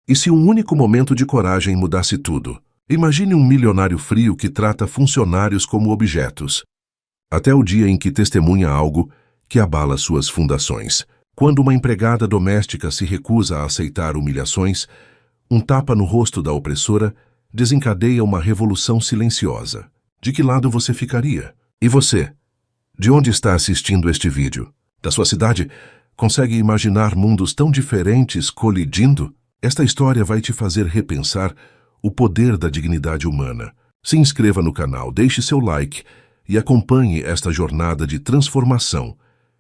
E se um único momento de coragem mudasse tudo? Imagine um milionário frio que trata funcionários como objetos, até o dia em que testemunha algo que abala suas fundações. Quando uma empregada doméstica se recusa a aceitar humilhações, um tapa no rosto da opressora desencadeia uma revolução silenciosa. De que lado você ficaria? E você? De onde está assistindo este vídeo? Da sua cidade? Consegue imaginar mundos tão diferentes colidindo? Esta história vai te fazer repensar o poder da dignidade humana. Se inscreva no canal, deixe seu like e acompanhe esta jornada de transformação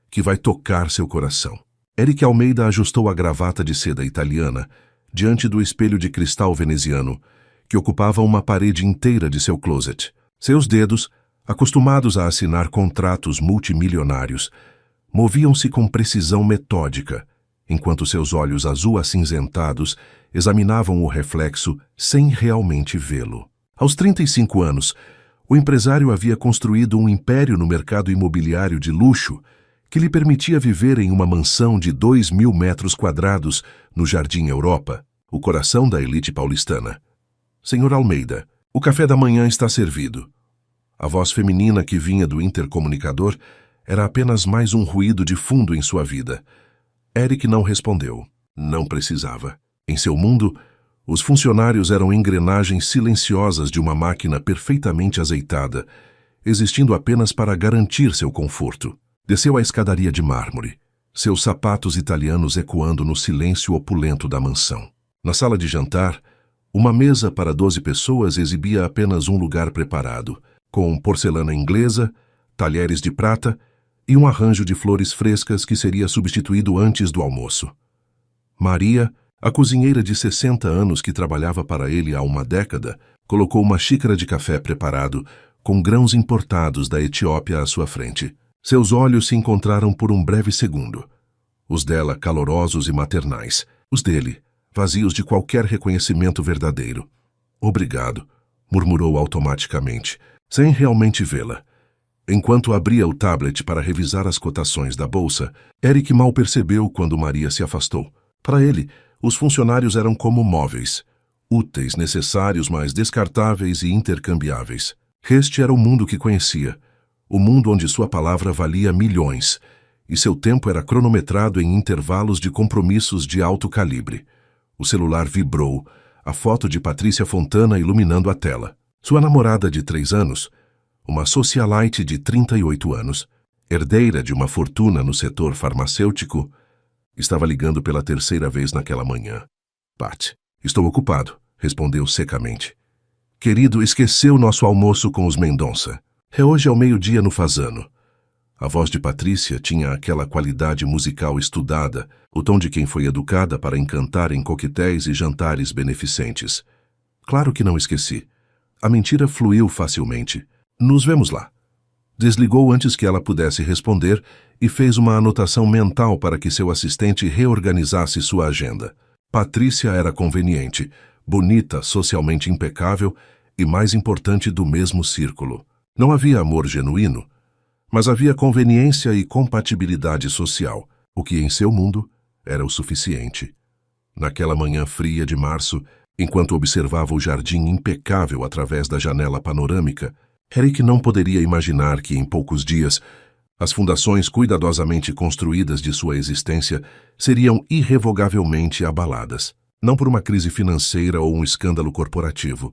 que vai tocar seu coração. Eric Almeida ajustou a gravata de seda italiana diante do espelho de cristal veneziano que ocupava uma parede inteira de seu closet. Seus dedos, acostumados a assinar contratos multimilionários, moviam-se com precisão metódica, enquanto seus olhos azul-acinzentados examinavam o reflexo sem realmente vê-lo. Aos 35 anos, o empresário havia construído um império no mercado imobiliário de luxo que lhe permitia viver em uma mansão de 2.000 metros quadrados no Jardim Europa, o coração da elite paulistana. Senhor Almeida, o café da manhã está servido. A voz feminina que vinha do intercomunicador era apenas mais um ruído de fundo em sua vida. Eric não respondeu. Não precisava. Em seu mundo, os funcionários eram engrenagens silenciosas de uma máquina perfeitamente azeitada, existindo apenas para garantir seu conforto. Desceu a escadaria de mármore, seus sapatos italianos ecoando no silêncio opulento da mansão. Na sala de jantar, uma mesa para 12 pessoas exibia apenas um lugar preparado, com porcelana inglesa, talheres de prata e um arranjo de flores frescas que seria substituído antes do almoço. Maria, a cozinheira de 60 anos que trabalhava para ele há uma década, colocou uma xícara de café preparado com grãos importados da Etiópia à sua frente. Seus olhos se encontraram por um breve segundo. Os dela calorosos e maternais, os dele vazios de qualquer reconhecimento verdadeiro. Obrigado, murmurou automaticamente, sem realmente vê-la. Enquanto abria o tablet para revisar as cotações da bolsa, Eric mal percebeu quando Maria se afastou. Para ele, os funcionários eram como móveis, úteis, necessários, mas descartáveis e intercambiáveis. Este era o mundo que conhecia, o mundo onde sua palavra valia milhões, e seu tempo era cronometrado em intervalos de compromissos de alto calibre. O celular vibrou, a foto de Patrícia Fontana iluminando a tela. Sua namorada de 3 anos, uma socialite de 38 anos, herdeira de uma fortuna no setor farmacêutico, estava ligando pela 3ª vez naquela manhã. Pat, estou ocupado, respondeu secamente. Querido, esqueceu nosso almoço com os Mendonça. É hoje ao meio-dia no Fazano. A voz de Patrícia tinha aquela qualidade musical estudada, o tom de quem foi educada para encantar em coquetéis e jantares beneficentes. Claro que não esqueci. A mentira fluiu facilmente. Nos vemos lá. Desligou antes que ela pudesse responder e fez uma anotação mental para que seu assistente reorganizasse sua agenda. Patrícia era conveniente, bonita, socialmente impecável e, mais importante, do mesmo círculo. Não havia amor genuíno, mas havia conveniência e compatibilidade social, o que em seu mundo era o suficiente. Naquela manhã fria de março, enquanto observava o jardim impecável através da janela panorâmica, Eric não poderia imaginar que, em poucos dias, as fundações cuidadosamente construídas de sua existência seriam irrevogavelmente abaladas, não por uma crise financeira ou um escândalo corporativo,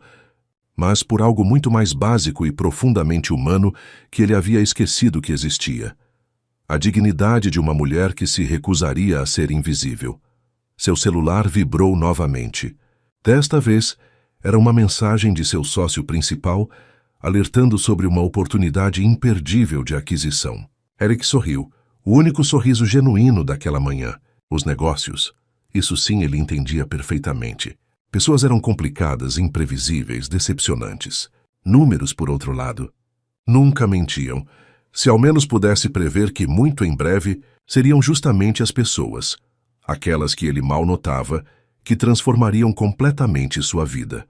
mas por algo muito mais básico e profundamente humano que ele havia esquecido que existia. A dignidade de uma mulher que se recusaria a ser invisível. Seu celular vibrou novamente. Desta vez, era uma mensagem de seu sócio principal, alertando sobre uma oportunidade imperdível de aquisição. Eric sorriu, o único sorriso genuíno daquela manhã. Os negócios. Isso sim ele entendia perfeitamente. Pessoas eram complicadas, imprevisíveis, decepcionantes. Números, por outro lado, nunca mentiam. Se ao menos pudesse prever que muito em breve seriam justamente as pessoas, aquelas que ele mal notava, que transformariam completamente sua vida.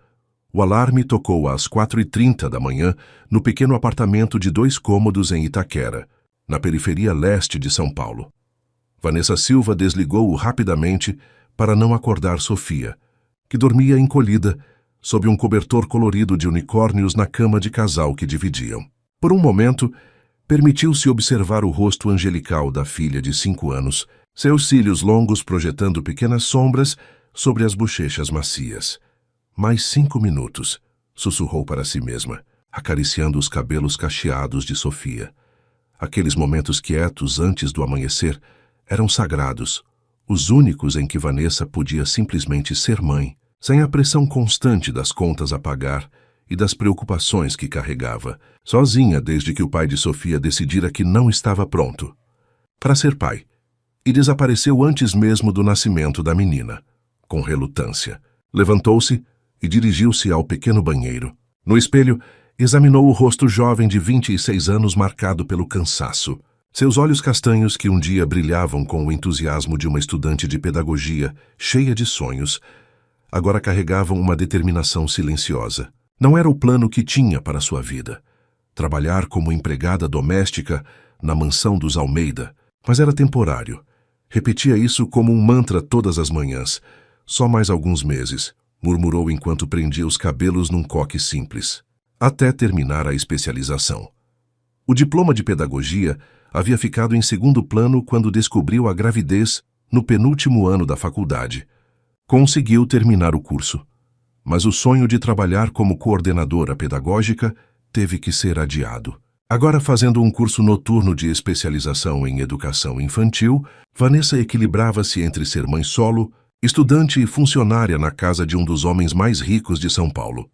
O alarme tocou às 4h30 da manhã no pequeno apartamento de 2 cômodos em Itaquera, na periferia leste de São Paulo. Vanessa Silva desligou-o rapidamente para não acordar Sofia, que dormia encolhida, sob um cobertor colorido de unicórnios na cama de casal que dividiam. Por um momento, permitiu-se observar o rosto angelical da filha de 5 anos, seus cílios longos projetando pequenas sombras sobre as bochechas macias. Mais 5 minutos, sussurrou para si mesma, acariciando os cabelos cacheados de Sofia. Aqueles momentos quietos antes do amanhecer eram sagrados, os únicos em que Vanessa podia simplesmente ser mãe, sem a pressão constante das contas a pagar e das preocupações que carregava, sozinha desde que o pai de Sofia decidira que não estava pronto para ser pai, e desapareceu antes mesmo do nascimento da menina. Com relutância, levantou-se e dirigiu-se ao pequeno banheiro. No espelho, examinou o rosto jovem de 26 anos marcado pelo cansaço. Seus olhos castanhos, que um dia brilhavam com o entusiasmo de uma estudante de pedagogia cheia de sonhos, agora carregavam uma determinação silenciosa. Não era o plano que tinha para sua vida. Trabalhar como empregada doméstica na mansão dos Almeida, mas era temporário. Repetia isso como um mantra todas as manhãs. Só mais alguns meses, murmurou enquanto prendia os cabelos num coque simples, até terminar a especialização. O diploma de pedagogia havia ficado em segundo plano quando descobriu a gravidez no penúltimo ano da faculdade. Conseguiu terminar o curso, mas o sonho de trabalhar como coordenadora pedagógica teve que ser adiado. Agora, fazendo um curso noturno de especialização em educação infantil, Vanessa equilibrava-se entre ser mãe solo, estudante e funcionária na casa de um dos homens mais ricos de São Paulo.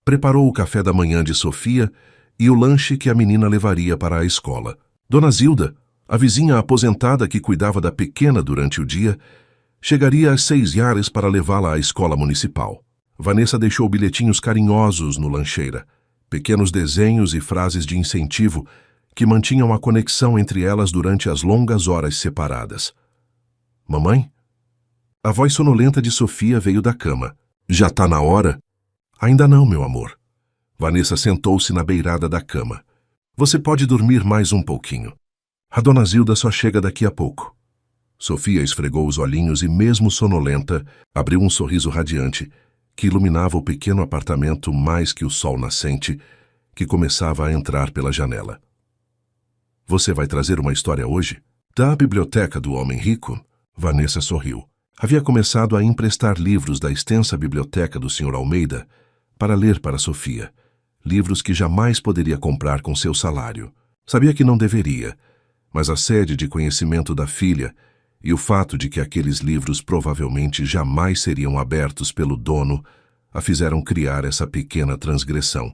Preparou o café da manhã de Sofia e o lanche que a menina levaria para a escola. Dona Zilda, a vizinha aposentada que cuidava da pequena durante o dia, chegaria às 6h para levá-la à escola municipal. Vanessa deixou bilhetinhos carinhosos no lancheira, pequenos desenhos e frases de incentivo que mantinham a conexão entre elas durante as longas horas separadas. Mamãe? A voz sonolenta de Sofia veio da cama. Já tá na hora? Ainda não, meu amor. Vanessa sentou-se na beirada da cama. Você pode dormir mais um pouquinho. A dona Zilda só chega daqui a pouco. Sofia esfregou os olhinhos e, mesmo sonolenta, abriu um sorriso radiante que iluminava o pequeno apartamento mais que o sol nascente que começava a entrar pela janela. Você vai trazer uma história hoje? Da biblioteca do homem rico? Vanessa sorriu. Havia começado a emprestar livros da extensa biblioteca do Sr. Almeida para ler para Sofia, livros que jamais poderia comprar com seu salário. Sabia que não deveria, mas a sede de conhecimento da filha e o fato de que aqueles livros provavelmente jamais seriam abertos pelo dono a fizeram criar essa pequena transgressão.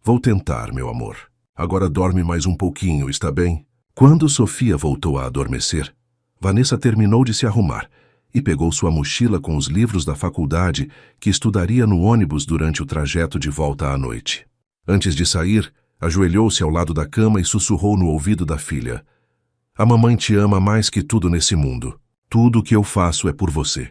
Vou tentar, meu amor. Agora dorme mais um pouquinho, está bem? Quando Sofia voltou a adormecer, Vanessa terminou de se arrumar e pegou sua mochila com os livros da faculdade que estudaria no ônibus durante o trajeto de volta à noite. Antes de sair, ajoelhou-se ao lado da cama e sussurrou no ouvido da filha: A mamãe te ama mais que tudo nesse mundo. Tudo o que eu faço é por você.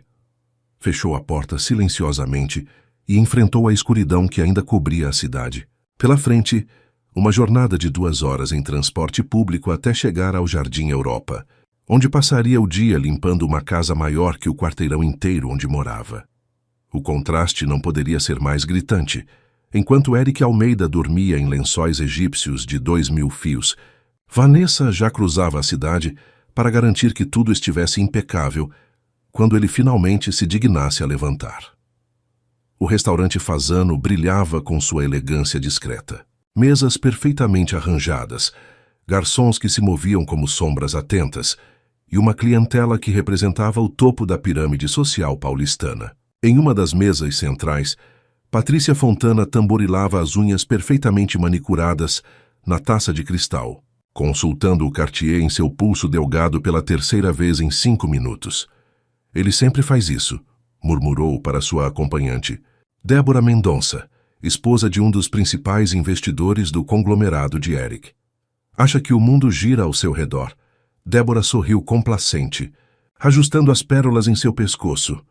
Fechou a porta silenciosamente e enfrentou a escuridão que ainda cobria a cidade. Pela frente, uma jornada de 2 horas em transporte público até chegar ao Jardim Europa, onde passaria o dia limpando uma casa maior que o quarteirão inteiro onde morava. O contraste não poderia ser mais gritante. Enquanto Eric Almeida dormia em lençóis egípcios de 2.000 fios, Vanessa já cruzava a cidade para garantir que tudo estivesse impecável quando ele finalmente se dignasse a levantar. O restaurante Fasano brilhava com sua elegância discreta. Mesas perfeitamente arranjadas, garçons que se moviam como sombras atentas e uma clientela que representava o topo da pirâmide social paulistana. Em uma das mesas centrais, Patrícia Fontana tamborilava as unhas perfeitamente manicuradas na taça de cristal, consultando o Cartier em seu pulso delgado pela 3ª vez em 5 minutos. Ele sempre faz isso, murmurou para sua acompanhante, Débora Mendonça, esposa de um dos principais investidores do conglomerado de Eric. Acha que o mundo gira ao seu redor. Débora sorriu complacente, ajustando as pérolas em seu pescoço.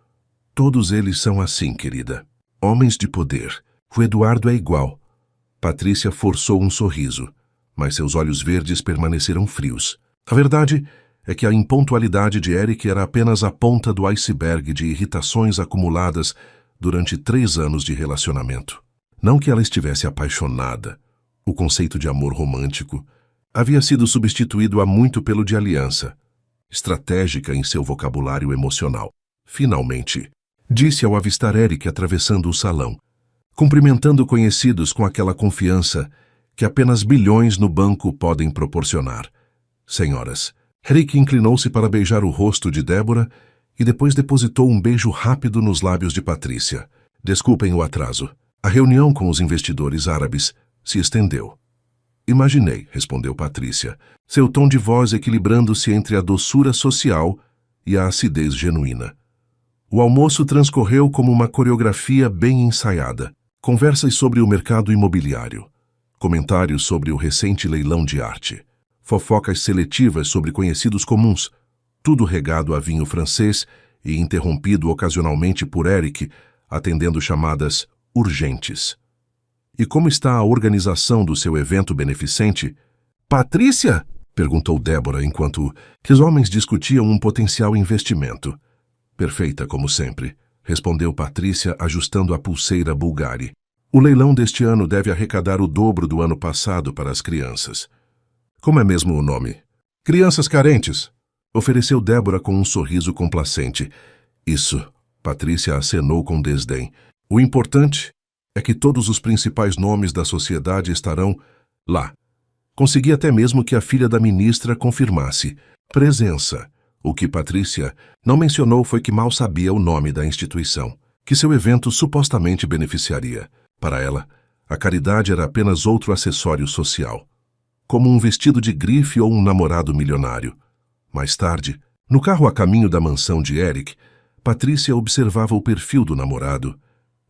Todos eles são assim, querida. Homens de poder. O Eduardo é igual. Patrícia forçou um sorriso, mas seus olhos verdes permaneceram frios. A verdade é que a impontualidade de Eric era apenas a ponta do iceberg de irritações acumuladas durante 3 anos de relacionamento. Não que ela estivesse apaixonada. O conceito de amor romântico havia sido substituído há muito pelo de aliança, estratégica em seu vocabulário emocional. Finalmente, disse ao avistar Eric atravessando o salão, cumprimentando conhecidos com aquela confiança que apenas bilhões no banco podem proporcionar. Senhoras, Eric inclinou-se para beijar o rosto de Débora e depois depositou um beijo rápido nos lábios de Patrícia. Desculpem o atraso. A reunião com os investidores árabes se estendeu. Imaginei, respondeu Patrícia, seu tom de voz equilibrando-se entre a doçura social e a acidez genuína. O almoço transcorreu como uma coreografia bem ensaiada. Conversas sobre o mercado imobiliário, comentários sobre o recente leilão de arte, fofocas seletivas sobre conhecidos comuns, tudo regado a vinho francês e interrompido ocasionalmente por Eric, atendendo chamadas urgentes. E como está a organização do seu evento beneficente? Patrícia? Perguntou Débora enquanto que os homens discutiam um potencial investimento. Perfeita, como sempre, respondeu Patrícia ajustando a pulseira Bulgari. O leilão deste ano deve arrecadar o dobro do ano passado para as crianças. Como é mesmo o nome? Crianças carentes, ofereceu Débora com um sorriso complacente. Isso, Patrícia acenou com desdém. O importante é que todos os principais nomes da sociedade estarão lá. Consegui até mesmo que a filha da ministra confirmasse presença. O que Patrícia não mencionou foi que mal sabia o nome da instituição, que seu evento supostamente beneficiaria. Para ela, a caridade era apenas outro acessório social, como um vestido de grife ou um namorado milionário. Mais tarde, no carro a caminho da mansão de Eric, Patrícia observava o perfil do namorado,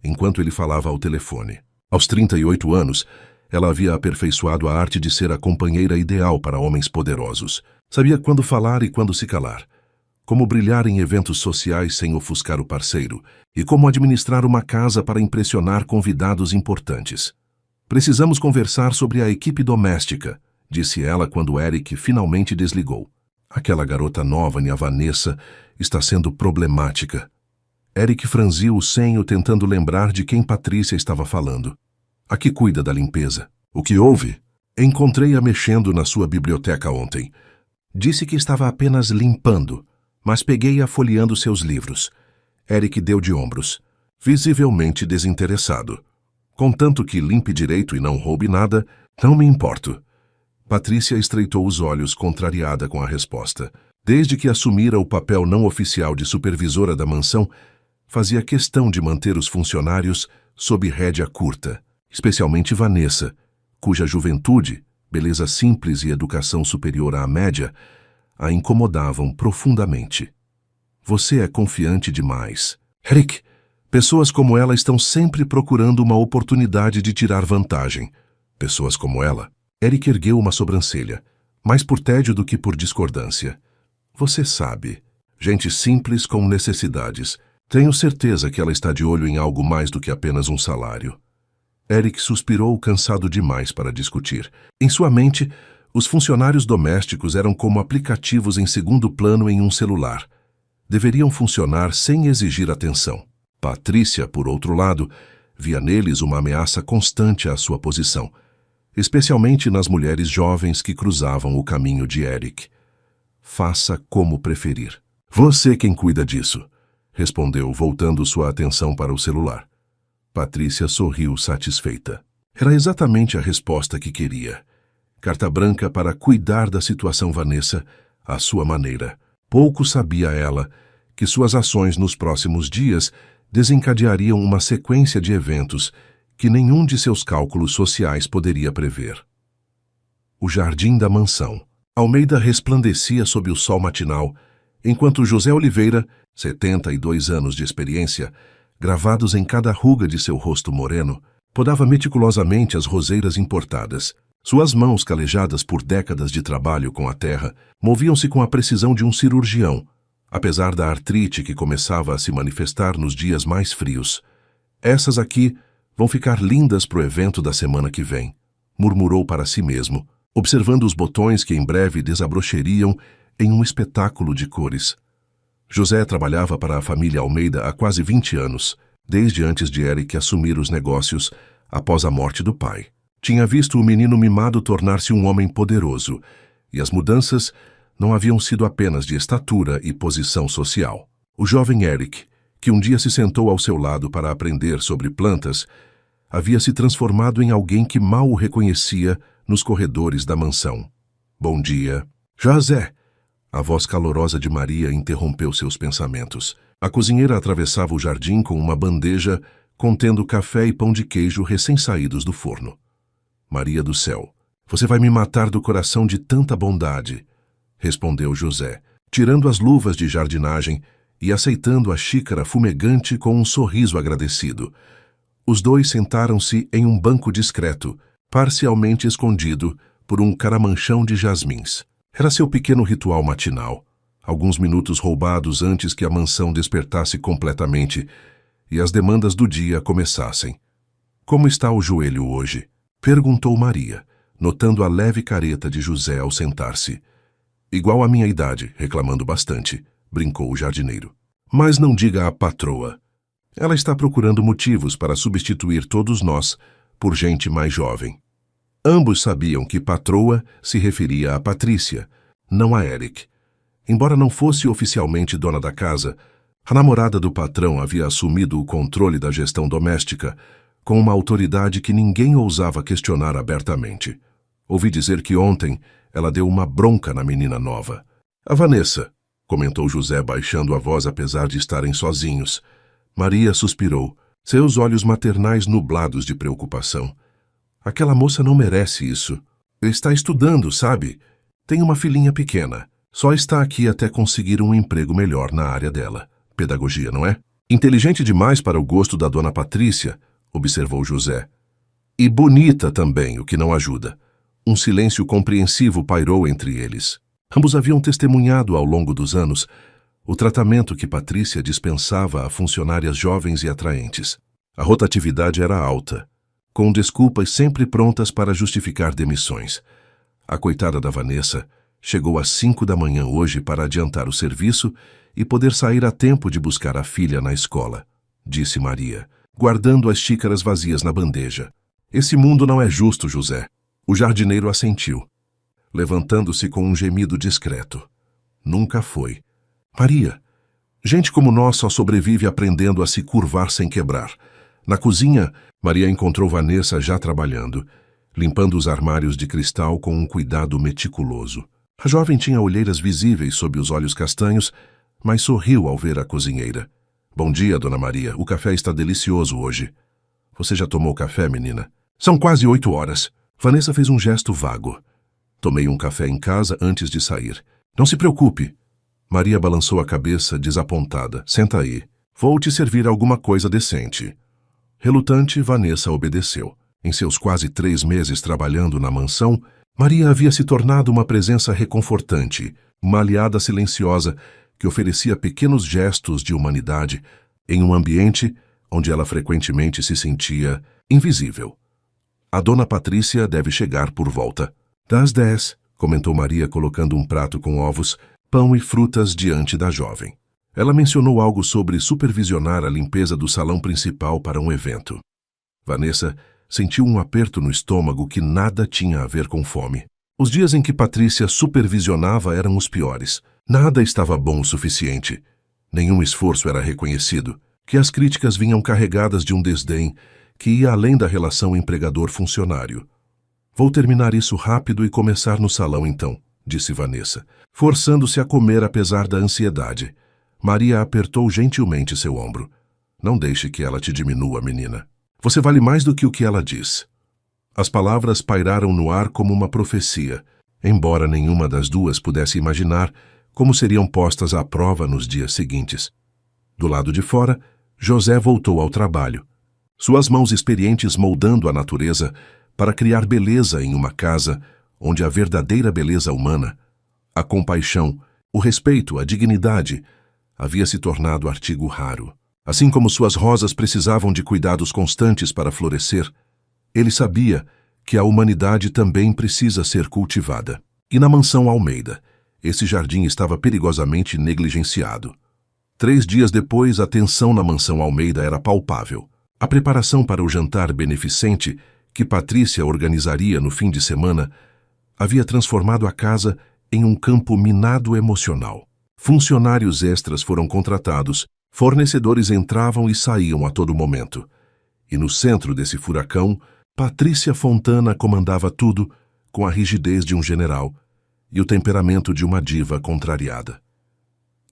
enquanto ele falava ao telefone. Aos 38 anos, ela havia aperfeiçoado a arte de ser a companheira ideal para homens poderosos. Sabia quando falar e quando se calar, como brilhar em eventos sociais sem ofuscar o parceiro e como administrar uma casa para impressionar convidados importantes. Precisamos conversar sobre a equipe doméstica, disse ela quando Eric finalmente desligou. Aquela garota nova, a Vanessa, está sendo problemática. Eric franziu o senho tentando lembrar de quem Patrícia estava falando. A que cuida da limpeza. O que houve? Encontrei-a mexendo na sua biblioteca ontem. Disse que estava apenas limpando, mas peguei-a folheando seus livros. Eric deu de ombros, visivelmente desinteressado. Contanto que limpe direito e não roube nada, não me importo. Patrícia estreitou os olhos, contrariada com a resposta. Desde que assumira o papel não oficial de supervisora da mansão, fazia questão de manter os funcionários sob rédea curta, especialmente Vanessa, cuja juventude, beleza simples e educação superior à média, a incomodavam profundamente. Você é confiante demais. Eric, pessoas como ela estão sempre procurando uma oportunidade de tirar vantagem. Pessoas como ela. Eric ergueu uma sobrancelha, mais por tédio do que por discordância. Você sabe, gente simples com necessidades. Tenho certeza que ela está de olho em algo mais do que apenas um salário. Eric suspirou, cansado demais para discutir. Em sua mente, os funcionários domésticos eram como aplicativos em segundo plano em um celular. Deveriam funcionar sem exigir atenção. Patrícia, por outro lado, via neles uma ameaça constante à sua posição, especialmente nas mulheres jovens que cruzavam o caminho de Eric. Faça como preferir. Você quem cuida disso, respondeu, voltando sua atenção para o celular. Patrícia sorriu satisfeita. Era exatamente a resposta que queria. Carta branca para cuidar da situação Vanessa à sua maneira. Pouco sabia ela que suas ações nos próximos dias desencadeariam uma sequência de eventos que nenhum de seus cálculos sociais poderia prever. O jardim da mansão. Almeida resplandecia sob o sol matinal, enquanto José Oliveira, 72 anos de experiência, gravados em cada ruga de seu rosto moreno, podava meticulosamente as roseiras importadas. Suas mãos, calejadas por décadas de trabalho com a terra, moviam-se com a precisão de um cirurgião, apesar da artrite que começava a se manifestar nos dias mais frios. Essas aqui vão ficar lindas pro evento da semana que vem, murmurou para si mesmo, observando os botões que em breve desabrochariam em um espetáculo de cores. José trabalhava para a família Almeida há quase 20 anos, desde antes de Eric assumir os negócios após a morte do pai. Tinha visto o menino mimado tornar-se um homem poderoso, e as mudanças não haviam sido apenas de estatura e posição social. O jovem Eric, que um dia se sentou ao seu lado para aprender sobre plantas, havia se transformado em alguém que mal o reconhecia nos corredores da mansão. Bom dia. José! A voz calorosa de Maria interrompeu seus pensamentos. A cozinheira atravessava o jardim com uma bandeja contendo café e pão de queijo recém-saídos do forno. Maria do céu, você vai me matar do coração de tanta bondade, respondeu José, tirando as luvas de jardinagem e aceitando a xícara fumegante com um sorriso agradecido. Os dois sentaram-se em um banco discreto, parcialmente escondido por um caramanchão de jasmins. Era seu pequeno ritual matinal, alguns minutos roubados antes que a mansão despertasse completamente e as demandas do dia começassem. Como está o joelho hoje? Perguntou Maria, notando a leve careta de José ao sentar-se. Igual à minha idade, reclamando bastante, brincou o jardineiro. Mas não diga à patroa. Ela está procurando motivos para substituir todos nós por gente mais jovem. Ambos sabiam que patroa se referia a Patrícia, não a Eric. Embora não fosse oficialmente dona da casa, a namorada do patrão havia assumido o controle da gestão doméstica com uma autoridade que ninguém ousava questionar abertamente. Ouvi dizer que ontem ela deu uma bronca na menina nova. A Vanessa, comentou José baixando a voz apesar de estarem sozinhos. Maria suspirou, seus olhos maternais nublados de preocupação. Aquela moça não merece isso. Está estudando, sabe? Tem uma filhinha pequena. Só está aqui até conseguir um emprego melhor na área dela. Pedagogia, não é? Inteligente demais para o gosto da dona Patrícia, observou José. E bonita também, o que não ajuda. Um silêncio compreensivo pairou entre eles. Ambos haviam testemunhado ao longo dos anos o tratamento que Patrícia dispensava a funcionárias jovens e atraentes. A rotatividade era alta, com desculpas sempre prontas para justificar demissões. A coitada da Vanessa chegou às 5 da manhã hoje para adiantar o serviço e poder sair a tempo de buscar a filha na escola, disse Maria, guardando as xícaras vazias na bandeja. Esse mundo não é justo, José. O jardineiro assentiu, levantando-se com um gemido discreto. Nunca foi. Maria, gente como nós só sobrevive aprendendo a se curvar sem quebrar. Na cozinha, Maria encontrou Vanessa já trabalhando, limpando os armários de cristal com um cuidado meticuloso. A jovem tinha olheiras visíveis sob os olhos castanhos, mas sorriu ao ver a cozinheira. Bom dia, dona Maria. O café está delicioso hoje. Você já tomou café, menina? São quase 8 horas. Vanessa fez um gesto vago. Tomei um café em casa antes de sair. Não se preocupe. Maria balançou a cabeça, desapontada. Senta aí. Vou te servir alguma coisa decente. Relutante, Vanessa obedeceu. Em seus quase 3 meses trabalhando na mansão, Maria havia se tornado uma presença reconfortante, uma aliada silenciosa que oferecia pequenos gestos de humanidade em um ambiente onde ela frequentemente se sentia invisível. A dona Patrícia deve chegar por volta das 10, comentou Maria colocando um prato com ovos, pão e frutas diante da jovem. Ela mencionou algo sobre supervisionar a limpeza do salão principal para um evento. Vanessa sentiu um aperto no estômago que nada tinha a ver com fome. Os dias em que Patrícia supervisionava eram os piores. Nada estava bom o suficiente. Nenhum esforço era reconhecido, que as críticas vinham carregadas de um desdém que ia além da relação empregador-funcionário. Vou terminar isso rápido e começar no salão então, disse Vanessa, forçando-se a comer apesar da ansiedade. Maria apertou gentilmente seu ombro. Não deixe que ela te diminua, menina. Você vale mais do que o que ela diz. As palavras pairaram no ar como uma profecia, embora nenhuma das duas pudesse imaginar como seriam postas à prova nos dias seguintes. Do lado de fora, José voltou ao trabalho. Suas mãos experientes moldando a natureza para criar beleza em uma casa onde a verdadeira beleza humana, a compaixão, o respeito, a dignidade, havia se tornado artigo raro. Assim como suas rosas precisavam de cuidados constantes para florescer, ele sabia que a humanidade também precisa ser cultivada. E na mansão Almeida, Esse jardim estava perigosamente negligenciado. 3 dias depois, a tensão na mansão Almeida era palpável. A preparação para o jantar beneficente que Patrícia organizaria no fim de semana havia transformado a casa em um campo minado emocional. Funcionários extras foram contratados, fornecedores entravam e saíam a todo momento. E no centro desse furacão, Patrícia Fontana comandava tudo com a rigidez de um general e o temperamento de uma diva contrariada.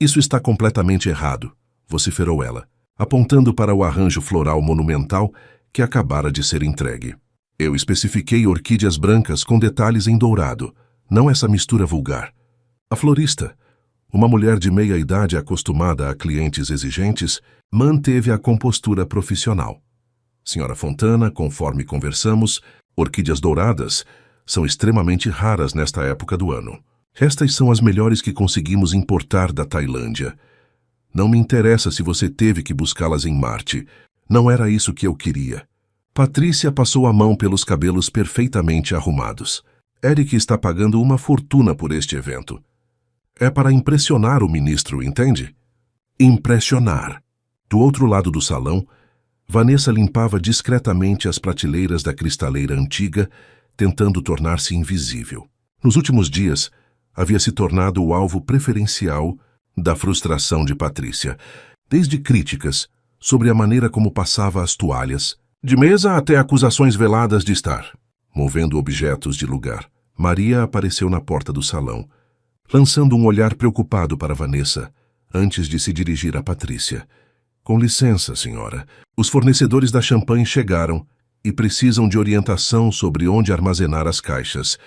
Isso está completamente errado, vociferou ela, apontando para o arranjo floral monumental que acabara de ser entregue. Eu especifiquei orquídeas brancas com detalhes em dourado, não essa mistura vulgar. A florista, uma mulher de meia idade acostumada a clientes exigentes, manteve a compostura profissional. Senhora Fontana, conforme conversamos, orquídeas douradas são extremamente raras nesta época do ano. Estas são as melhores que conseguimos importar da Tailândia. Não me interessa se você teve que buscá-las em Marte. Não era isso que eu queria. Patrícia passou a mão pelos cabelos perfeitamente arrumados. Eric está pagando uma fortuna por este evento. É para impressionar o ministro, entende? Impressionar. Do outro lado do salão, Vanessa limpava discretamente as prateleiras da cristaleira antiga, tentando tornar-se invisível. Nos últimos dias, havia se tornado o alvo preferencial da frustração de Patrícia, desde críticas sobre a maneira como passava as toalhas, de mesa até acusações veladas de estar movendo objetos de lugar. Maria apareceu na porta do salão, lançando um olhar preocupado para Vanessa, antes de se dirigir a Patrícia. Com licença, senhora. Os fornecedores da champanhe chegaram e precisam de orientação sobre onde armazenar as caixas.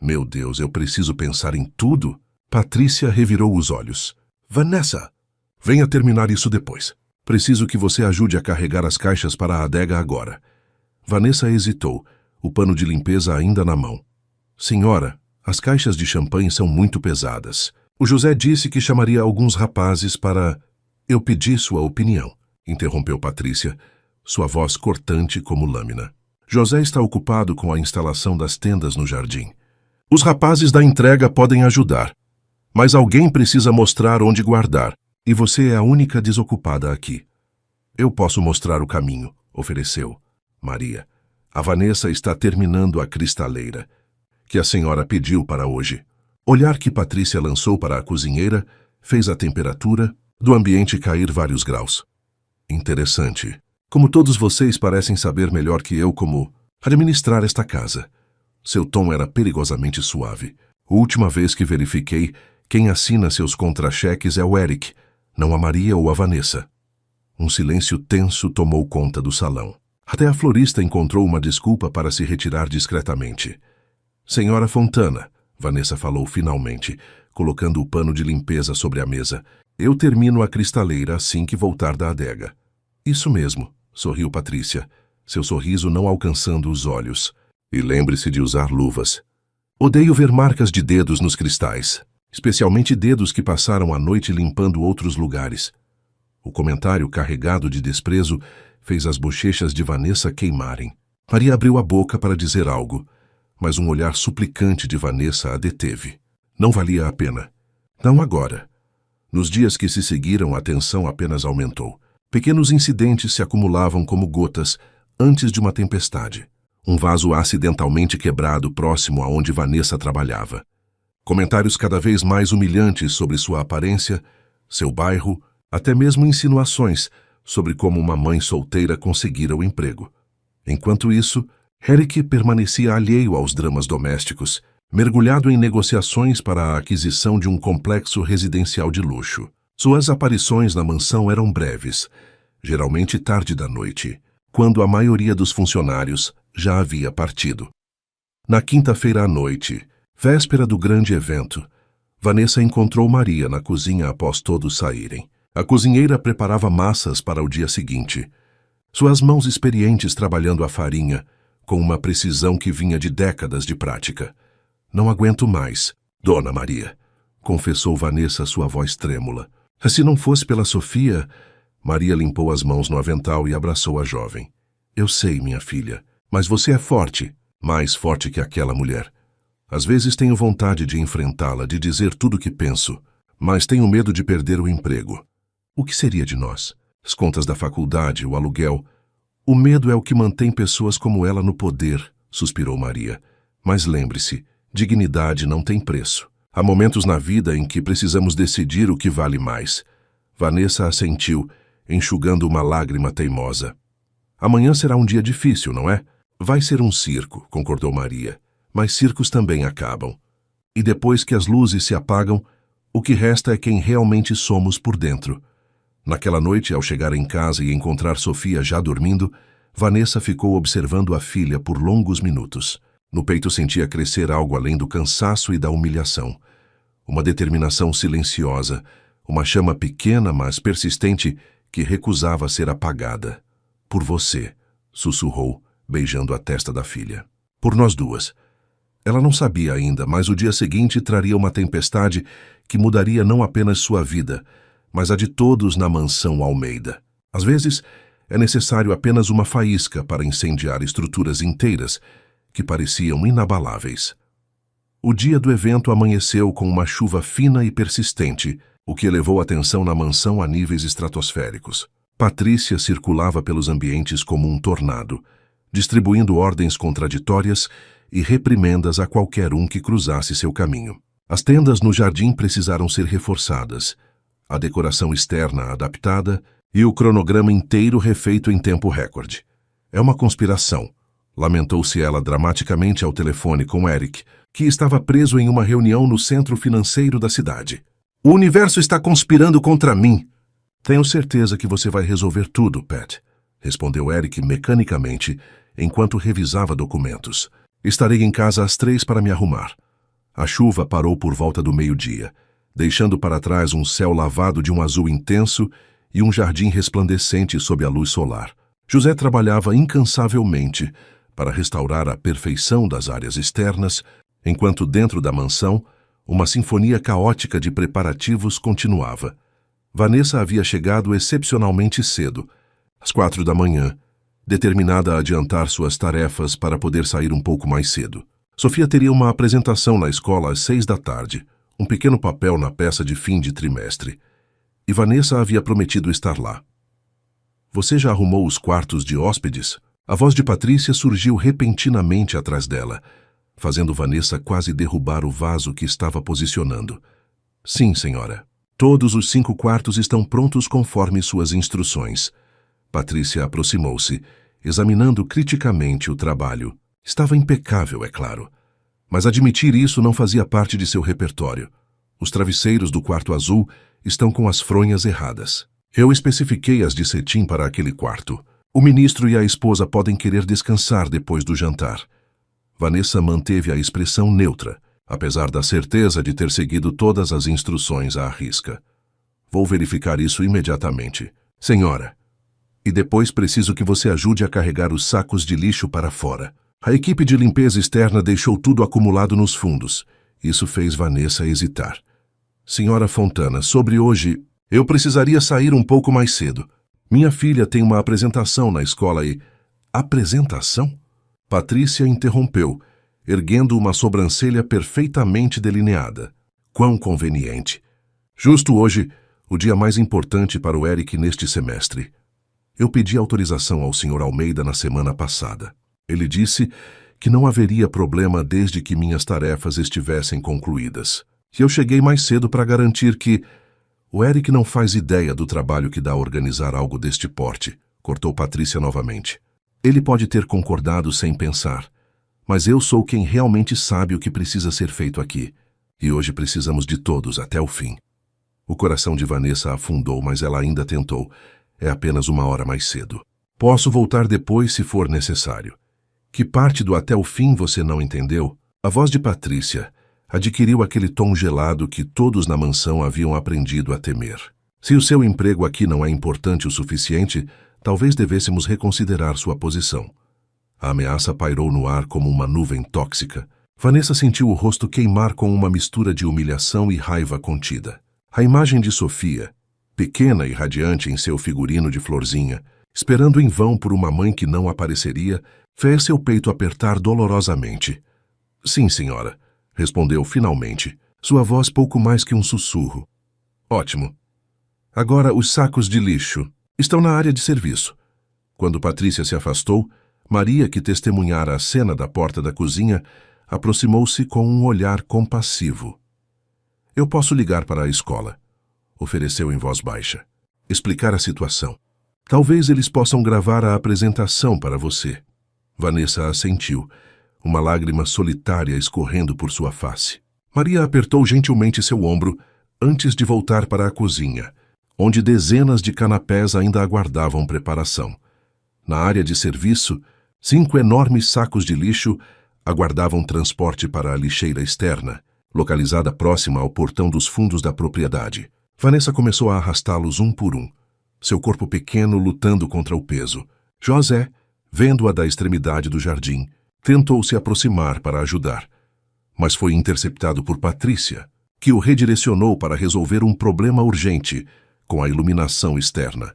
Meu Deus, eu preciso pensar em tudo? Patrícia revirou os olhos. Vanessa, venha terminar isso depois. Preciso que você ajude a carregar as caixas para a adega agora. Vanessa hesitou, o pano de limpeza ainda na mão. Senhora, as caixas de champanhe são muito pesadas. O José disse que chamaria alguns rapazes para... Eu pedi sua opinião, interrompeu Patrícia, sua voz cortante como lâmina. José está ocupado com a instalação das tendas no jardim. Os rapazes da entrega podem ajudar, mas alguém precisa mostrar onde guardar, e você é a única desocupada aqui. Eu posso mostrar o caminho, ofereceu Maria. A Vanessa está terminando a cristaleira, que a senhora pediu para hoje. Olhar que Patrícia lançou para a cozinheira fez a temperatura do ambiente cair vários graus. Interessante. Como todos vocês parecem saber melhor que eu como administrar esta casa. Seu tom era perigosamente suave. A última vez que verifiquei, quem assina seus contra-cheques é o Eric, não a Maria ou a Vanessa. Um silêncio tenso tomou conta do salão. Até a florista encontrou uma desculpa para se retirar discretamente. Senhora Fontana, Vanessa falou finalmente, colocando o pano de limpeza sobre a mesa. Eu termino a cristaleira assim que voltar da adega. Isso mesmo, sorriu Patrícia, seu sorriso não alcançando os olhos. E lembre-se de usar luvas. Odeio ver marcas de dedos nos cristais, especialmente dedos que passaram a noite limpando outros lugares. O comentário carregado de desprezo fez as bochechas de Vanessa queimarem. Maria abriu a boca para dizer algo, mas um olhar suplicante de Vanessa a deteve. Não valia a pena. Não agora. Nos dias que se seguiram, a tensão apenas aumentou. Pequenos incidentes se acumulavam como gotas antes de uma tempestade. Um vaso acidentalmente quebrado próximo a onde Vanessa trabalhava. Comentários cada vez mais humilhantes sobre sua aparência, seu bairro, até mesmo insinuações sobre como uma mãe solteira conseguira o emprego. Enquanto isso, Eric permanecia alheio aos dramas domésticos, mergulhado em negociações para a aquisição de um complexo residencial de luxo. Suas aparições na mansão eram breves, geralmente tarde da noite, quando a maioria dos funcionários já havia partido. Na quinta-feira à noite, véspera do grande evento, Vanessa encontrou Maria na cozinha após todos saírem. A cozinheira preparava massas para o dia seguinte. Suas mãos experientes trabalhando a farinha, com uma precisão que vinha de décadas de prática. Não aguento mais, Dona Maria, confessou Vanessa, sua voz trêmula. Se não fosse pela Sofia... Maria limpou as mãos no avental e abraçou a jovem. Eu sei, minha filha, mas você é forte, mais forte que aquela mulher. Às vezes tenho vontade de enfrentá-la, de dizer tudo o que penso, mas tenho medo de perder o emprego. O que seria de nós? As contas da faculdade, o aluguel. O medo é o que mantém pessoas como ela no poder, suspirou Maria. Mas lembre-se, dignidade não tem preço. Há momentos na vida em que precisamos decidir o que vale mais. Vanessa assentiu, enxugando uma lágrima teimosa. Amanhã será um dia difícil, não é? Vai ser um circo, concordou Maria. Mas circos também acabam. E depois que as luzes se apagam, o que resta é quem realmente somos por dentro. Naquela noite, ao chegar em casa e encontrar Sofia já dormindo, Vanessa ficou observando a filha por longos minutos. No peito sentia crescer algo além do cansaço e da humilhação. Uma determinação silenciosa, uma chama pequena, mas persistente, que recusava ser apagada. Por você, sussurrou, beijando a testa da filha. Por nós duas. Ela não sabia ainda, mas o dia seguinte traria uma tempestade que mudaria não apenas sua vida, mas a de todos na mansão Almeida. Às vezes, é necessário apenas uma faísca para incendiar estruturas inteiras que pareciam inabaláveis. O dia do evento amanheceu com uma chuva fina e persistente, o que elevou a tensão na mansão a níveis estratosféricos. Patrícia circulava pelos ambientes como um tornado, distribuindo ordens contraditórias e reprimendas a qualquer um que cruzasse seu caminho. As tendas no jardim precisaram ser reforçadas, a decoração externa adaptada e o cronograma inteiro refeito em tempo recorde. É uma conspiração, lamentou-se ela dramaticamente ao telefone com Eric, que estava preso em uma reunião no centro financeiro da cidade. O universo está conspirando contra mim. Tenho certeza que você vai resolver tudo, Pat, respondeu Eric mecanicamente, enquanto revisava documentos. Estarei em casa às 3 para me arrumar. A chuva parou por volta do meio-dia, deixando para trás um céu lavado de um azul intenso e um jardim resplandecente sob a luz solar. José trabalhava incansavelmente para restaurar a perfeição das áreas externas, enquanto dentro da mansão, uma sinfonia caótica de preparativos continuava. Vanessa havia chegado excepcionalmente cedo, às 4 da manhã, determinada a adiantar suas tarefas para poder sair um pouco mais cedo. Sofia teria uma apresentação na escola às 6 da tarde, um pequeno papel na peça de fim de trimestre, e Vanessa havia prometido estar lá. Você já arrumou os quartos de hóspedes? A voz de Patrícia surgiu repentinamente atrás dela, fazendo Vanessa quase derrubar o vaso que estava posicionando. Sim, senhora. Todos os 5 quartos estão prontos conforme suas instruções. Patrícia aproximou-se, examinando criticamente o trabalho. Estava impecável, é claro. Mas admitir isso não fazia parte de seu repertório. Os travesseiros do quarto azul estão com as fronhas erradas. Eu especifiquei as de cetim para aquele quarto. O ministro e a esposa podem querer descansar depois do jantar. Vanessa manteve a expressão neutra, apesar da certeza de ter seguido todas as instruções à risca. Vou verificar isso imediatamente. Senhora, e depois preciso que você ajude a carregar os sacos de lixo para fora. A equipe de limpeza externa deixou tudo acumulado nos fundos. Isso fez Vanessa hesitar. Senhora Fontana, sobre hoje, eu precisaria sair um pouco mais cedo. Minha filha tem uma apresentação na escola e... Apresentação? Patrícia interrompeu, erguendo uma sobrancelha perfeitamente delineada. Quão conveniente. Justo hoje, o dia mais importante para o Eric neste semestre. Eu pedi autorização ao Sr. Almeida na semana passada. Ele disse que não haveria problema desde que minhas tarefas estivessem concluídas. E eu cheguei mais cedo para garantir que... O Eric não faz ideia do trabalho que dá a organizar algo deste porte, cortou Patrícia novamente. Ele pode ter concordado sem pensar, mas eu sou quem realmente sabe o que precisa ser feito aqui. E hoje precisamos de todos até o fim. O coração de Vanessa afundou, mas ela ainda tentou. É apenas 1 hora mais cedo. Posso voltar depois se for necessário. Que parte do até o fim você não entendeu? A voz de Patrícia adquiriu aquele tom gelado que todos na mansão haviam aprendido a temer. Se o seu emprego aqui não é importante o suficiente, talvez devêssemos reconsiderar sua posição. A ameaça pairou no ar como uma nuvem tóxica. Vanessa sentiu o rosto queimar com uma mistura de humilhação e raiva contida. A imagem de Sofia, pequena e radiante em seu figurino de florzinha, esperando em vão por uma mãe que não apareceria, fez seu peito apertar dolorosamente. Sim, senhora. respondeu finalmente, sua voz pouco mais que um sussurro. Ótimo. Agora os sacos de lixo estão na área de serviço. Quando Patrícia se afastou, Maria, que testemunhara a cena da porta da cozinha, aproximou-se com um olhar compassivo. Eu posso ligar para a escola, ofereceu em voz baixa. Explicar a situação. Talvez eles possam gravar a apresentação para você. Vanessa assentiu, uma lágrima solitária escorrendo por sua face. Maria apertou gentilmente seu ombro antes de voltar para a cozinha, onde dezenas de canapés ainda aguardavam preparação. Na área de serviço, 5 enormes sacos de lixo aguardavam transporte para a lixeira externa, localizada próxima ao portão dos fundos da propriedade. Vanessa começou a arrastá-los um por um, seu corpo pequeno lutando contra o peso. José, vendo-a da extremidade do jardim, tentou se aproximar para ajudar, mas foi interceptado por Patrícia, que o redirecionou para resolver um problema urgente com a iluminação externa.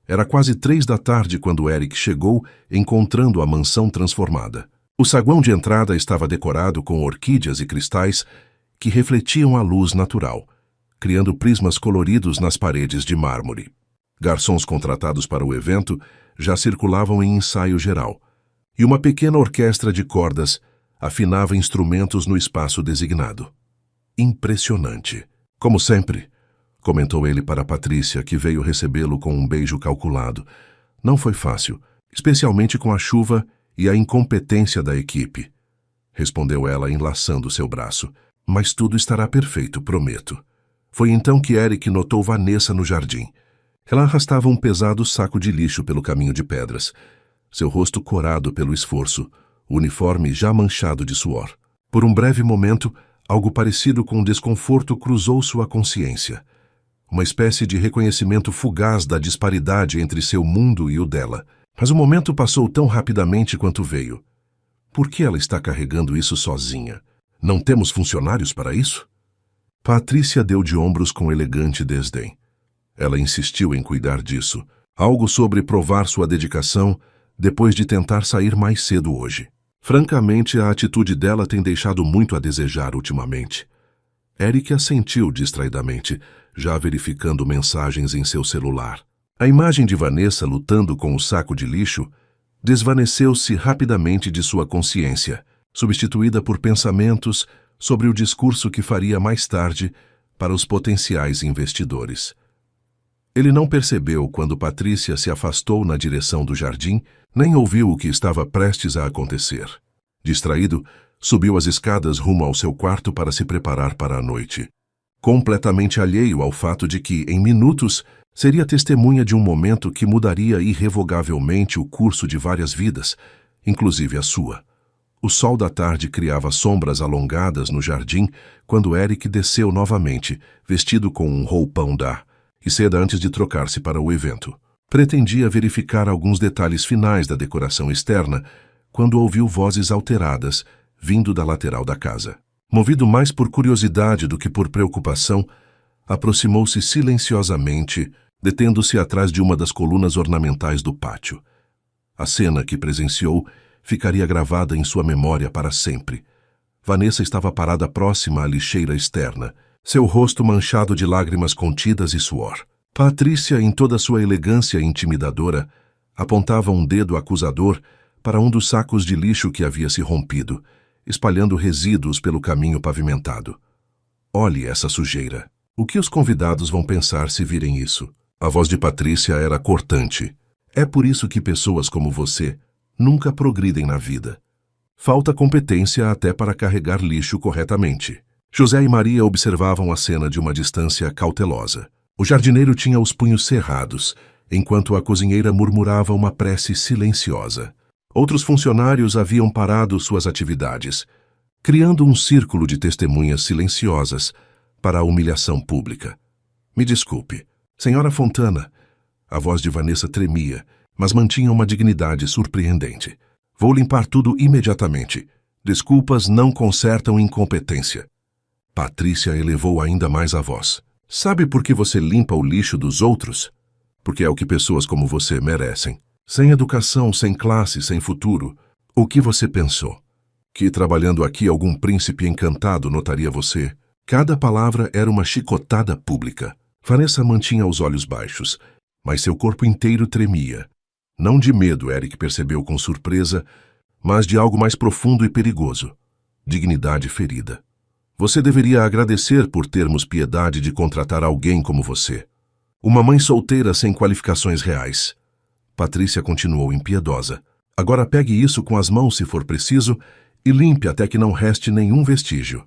Era quase 3 da tarde quando Eric chegou, encontrando a mansão transformada. O saguão de entrada estava decorado com orquídeas e cristais que refletiam a luz natural, criando prismas coloridos nas paredes de mármore. Garçons contratados para o evento já circulavam em ensaio geral, e uma pequena orquestra de cordas afinava instrumentos no espaço designado. Impressionante. Como sempre, comentou ele para Patrícia, que veio recebê-lo com um beijo calculado. Não foi fácil, especialmente com a chuva e a incompetência da equipe, respondeu ela enlaçando seu braço. Mas tudo estará perfeito, prometo. Foi então que Eric notou Vanessa no jardim. Ela arrastava um pesado saco de lixo pelo caminho de pedras, seu rosto corado pelo esforço, o uniforme já manchado de suor. Por um breve momento, algo parecido com desconforto cruzou sua consciência. Uma espécie de reconhecimento fugaz da disparidade entre seu mundo e o dela. Mas o momento passou tão rapidamente quanto veio. Por que ela está carregando isso sozinha? Não temos funcionários para isso? Patrícia deu de ombros com elegante desdém. Ela insistiu em cuidar disso, algo sobre provar sua dedicação depois de tentar sair mais cedo hoje. Francamente, a atitude dela tem deixado muito a desejar ultimamente. Eric assentiu distraidamente, já verificando mensagens em seu celular. A imagem de Vanessa lutando com o saco de lixo desvaneceu-se rapidamente de sua consciência, substituída por pensamentos sobre o discurso que faria mais tarde para os potenciais investidores. Ele não percebeu quando Patrícia se afastou na direção do jardim, nem ouviu o que estava prestes a acontecer. Distraído, subiu as escadas rumo ao seu quarto para se preparar para a noite. Completamente alheio ao fato de que, em minutos, seria testemunha de um momento que mudaria irrevogavelmente o curso de várias vidas, inclusive a sua. O sol da tarde criava sombras alongadas no jardim quando Eric desceu novamente, vestido com um roupão e seda antes de trocar-se para o evento. Pretendia verificar alguns detalhes finais da decoração externa quando ouviu vozes alteradas vindo da lateral da casa. Movido mais por curiosidade do que por preocupação, aproximou-se silenciosamente, detendo-se atrás de uma das colunas ornamentais do pátio. A cena que presenciou ficaria gravada em sua memória para sempre. Vanessa estava parada próxima à lixeira externa, seu rosto manchado de lágrimas contidas e suor. Patrícia, em toda sua elegância intimidadora, apontava um dedo acusador para um dos sacos de lixo que havia se rompido, espalhando resíduos pelo caminho pavimentado. Olhe essa sujeira. O que os convidados vão pensar se virem isso? A voz de Patrícia era cortante. É por isso que pessoas como você nunca progridem na vida. Falta competência até para carregar lixo corretamente. José e Maria observavam a cena de uma distância cautelosa. O jardineiro tinha os punhos cerrados, enquanto a cozinheira murmurava uma prece silenciosa. Outros funcionários haviam parado suas atividades, criando um círculo de testemunhas silenciosas para a humilhação pública. Me desculpe, senhora Fontana. A voz de Vanessa tremia, mas mantinha uma dignidade surpreendente. Vou limpar tudo imediatamente. Desculpas não consertam incompetência. Patrícia elevou ainda mais a voz. Sabe por que você limpa o lixo dos outros? Porque é o que pessoas como você merecem. Sem educação, sem classe, sem futuro. O que você pensou? Que trabalhando aqui algum príncipe encantado notaria você. Cada palavra era uma chicotada pública. Vanessa mantinha os olhos baixos, mas seu corpo inteiro tremia. Não de medo, Eric percebeu com surpresa, mas de algo mais profundo e perigoso. Dignidade ferida. Você deveria agradecer por termos piedade de contratar alguém como você. Uma mãe solteira sem qualificações reais. Patrícia continuou impiedosa. Agora pegue isso com as mãos se for preciso e limpe até que não reste nenhum vestígio.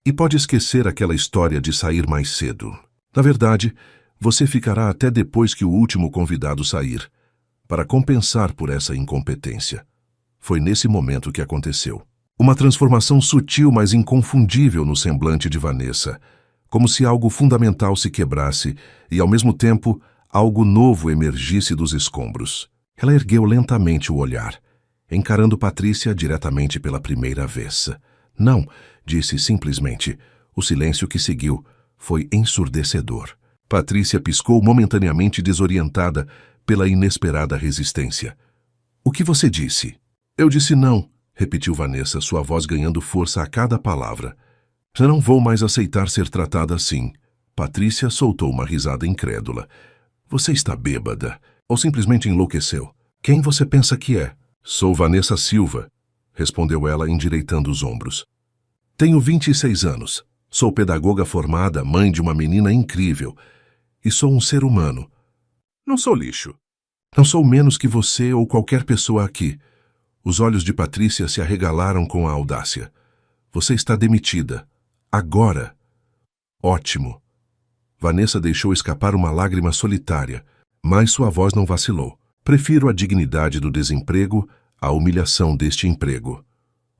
E pode esquecer aquela história de sair mais cedo. Na verdade, você ficará até depois que o último convidado sair, para compensar por essa incompetência. Foi nesse momento que aconteceu. Uma transformação sutil, mas inconfundível no semblante de Vanessa, como se algo fundamental se quebrasse e, ao mesmo tempo, algo novo emergisse dos escombros. Ela ergueu lentamente o olhar, encarando Patrícia diretamente pela primeira vez. Não, disse simplesmente. O silêncio que seguiu foi ensurdecedor. Patrícia piscou momentaneamente desorientada pela inesperada resistência. O que você disse? Eu disse não, repetiu Vanessa, sua voz ganhando força a cada palavra. Já não vou mais aceitar ser tratada assim. Patrícia soltou uma risada incrédula. Você está bêbada, ou simplesmente enlouqueceu? Quem você pensa que é? Sou Vanessa Silva, respondeu ela endireitando os ombros. Tenho 26 anos. Sou pedagoga formada, mãe de uma menina incrível. E sou um ser humano. Não sou lixo. Não sou menos que você ou qualquer pessoa aqui. Os olhos de Patrícia se arregalaram com a audácia. Você está demitida. Agora. Ótimo. Vanessa deixou escapar uma lágrima solitária, mas sua voz não vacilou. Prefiro a dignidade do desemprego à humilhação deste emprego.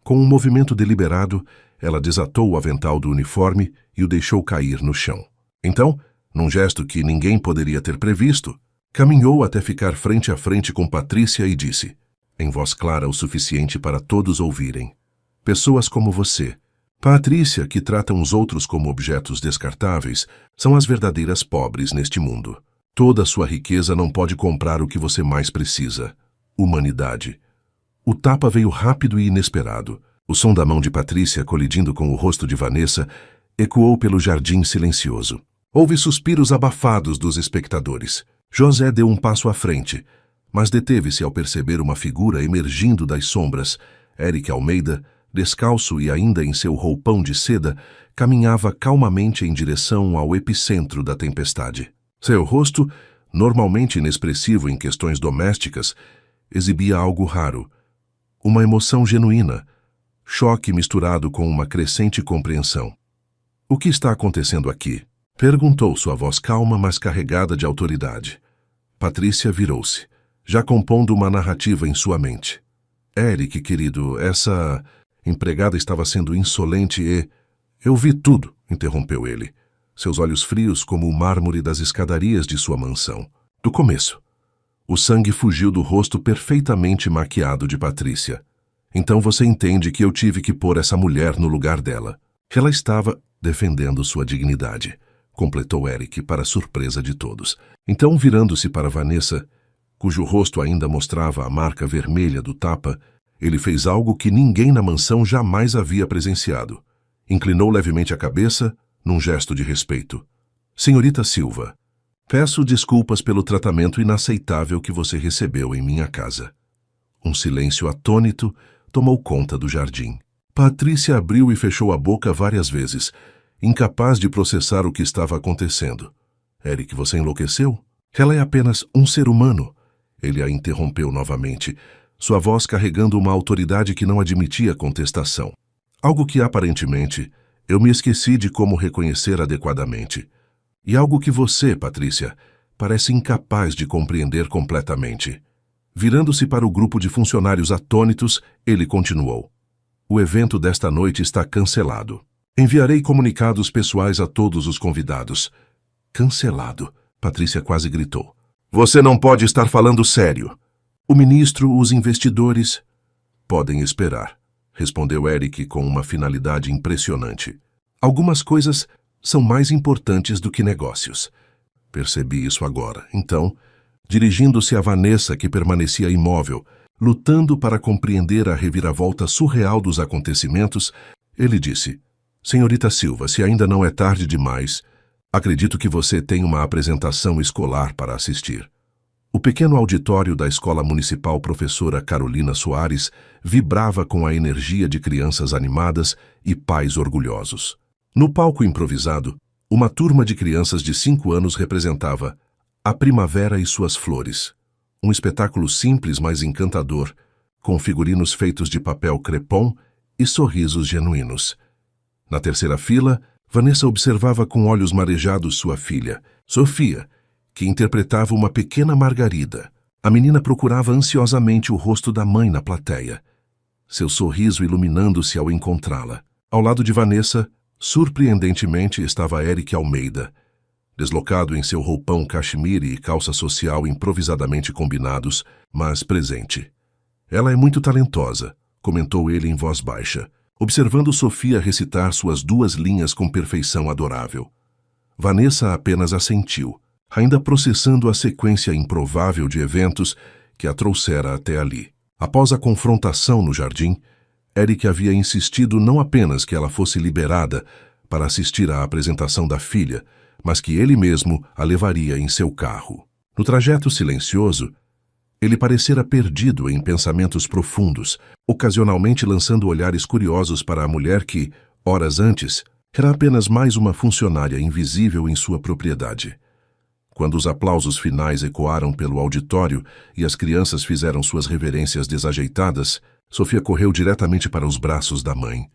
Com um movimento deliberado, ela desatou o avental do uniforme e o deixou cair no chão. Então, num gesto que ninguém poderia ter previsto, caminhou até ficar frente a frente com Patrícia e disse, em voz clara o suficiente para todos ouvirem: pessoas como você, Patrícia, que tratam os outros como objetos descartáveis, são as verdadeiras pobres neste mundo. Toda a sua riqueza não pode comprar o que você mais precisa: humanidade. O tapa veio rápido e inesperado. O som da mão de Patrícia colidindo com o rosto de Vanessa ecoou pelo jardim silencioso. Houve suspiros abafados dos espectadores. José deu um passo à frente, mas deteve-se ao perceber uma figura emergindo das sombras. Eric Almeida, descalço e ainda em seu roupão de seda, caminhava calmamente em direção ao epicentro da tempestade. Seu rosto, normalmente inexpressivo em questões domésticas, exibia algo raro, uma emoção genuína, choque misturado com uma crescente compreensão. O que está acontecendo aqui? Perguntou sua voz calma, mas carregada de autoridade. Patrícia virou-se, já compondo uma narrativa em sua mente. Eric, querido, essa empregada estava sendo insolente e... Eu vi tudo, interrompeu ele, seus olhos frios como o mármore das escadarias de sua mansão. Do começo. O sangue fugiu do rosto perfeitamente maquiado de Patrícia. Então você entende que eu tive que pôr essa mulher no lugar dela. Ela estava defendendo sua dignidade, completou Eric para surpresa de todos. Então, virando-se para Vanessa, cujo rosto ainda mostrava a marca vermelha do tapa, ele fez algo que ninguém na mansão jamais havia presenciado. Inclinou levemente a cabeça, num gesto de respeito. Senhorita Silva, peço desculpas pelo tratamento inaceitável que você recebeu em minha casa. Um silêncio atônito tomou conta do jardim. Patrícia abriu e fechou a boca várias vezes, incapaz de processar o que estava acontecendo. Eric, você enlouqueceu? Ela é apenas um ser humano. Ele a interrompeu novamente, sua voz carregando uma autoridade que não admitia contestação. Algo que, aparentemente, eu me esqueci de como reconhecer adequadamente. E algo que você, Patrícia, parece incapaz de compreender completamente. Virando-se para o grupo de funcionários atônitos, ele continuou. O evento desta noite está cancelado. Enviarei comunicados pessoais a todos os convidados. Cancelado, Patrícia quase gritou. Você não pode estar falando sério. O ministro, os investidores... Podem esperar, respondeu Eric com uma finalidade impressionante. Algumas coisas são mais importantes do que negócios. Percebi isso agora. Então, dirigindo-se a Vanessa, que permanecia imóvel, Lutando para compreender a reviravolta surreal dos acontecimentos, ele disse: Senhorita Silva, se ainda não é tarde demais, acredito que você tem uma apresentação escolar para assistir. O pequeno auditório da Escola Municipal Professora Carolina Soares vibrava com a energia de crianças animadas e pais orgulhosos. No palco improvisado, uma turma de crianças de 5 anos representava A Primavera e Suas Flores, um espetáculo simples, mas encantador, com figurinos feitos de papel crepom e sorrisos genuínos. Na terceira fila, Vanessa observava com olhos marejados sua filha, Sofia, que interpretava uma pequena Margarida. A menina procurava ansiosamente o rosto da mãe na plateia, seu sorriso iluminando-se ao encontrá-la. Ao lado de Vanessa, surpreendentemente, estava Eric Almeida, deslocado em seu roupão cachemire e calça social improvisadamente combinados, mas presente. Ela é muito talentosa, comentou ele em voz baixa, observando Sofia recitar suas 2 linhas com perfeição adorável. Vanessa apenas assentiu, ainda processando a sequência improvável de eventos que a trouxera até ali. Após a confrontação no jardim, Eric havia insistido não apenas que ela fosse liberada para assistir à apresentação da filha, mas que ele mesmo a levaria em seu carro. No trajeto silencioso, ele parecera perdido em pensamentos profundos, ocasionalmente lançando olhares curiosos para a mulher que, horas antes, era apenas mais uma funcionária invisível em sua propriedade. Quando os aplausos finais ecoaram pelo auditório e as crianças fizeram suas reverências desajeitadas, Sofia correu diretamente para os braços da mãe.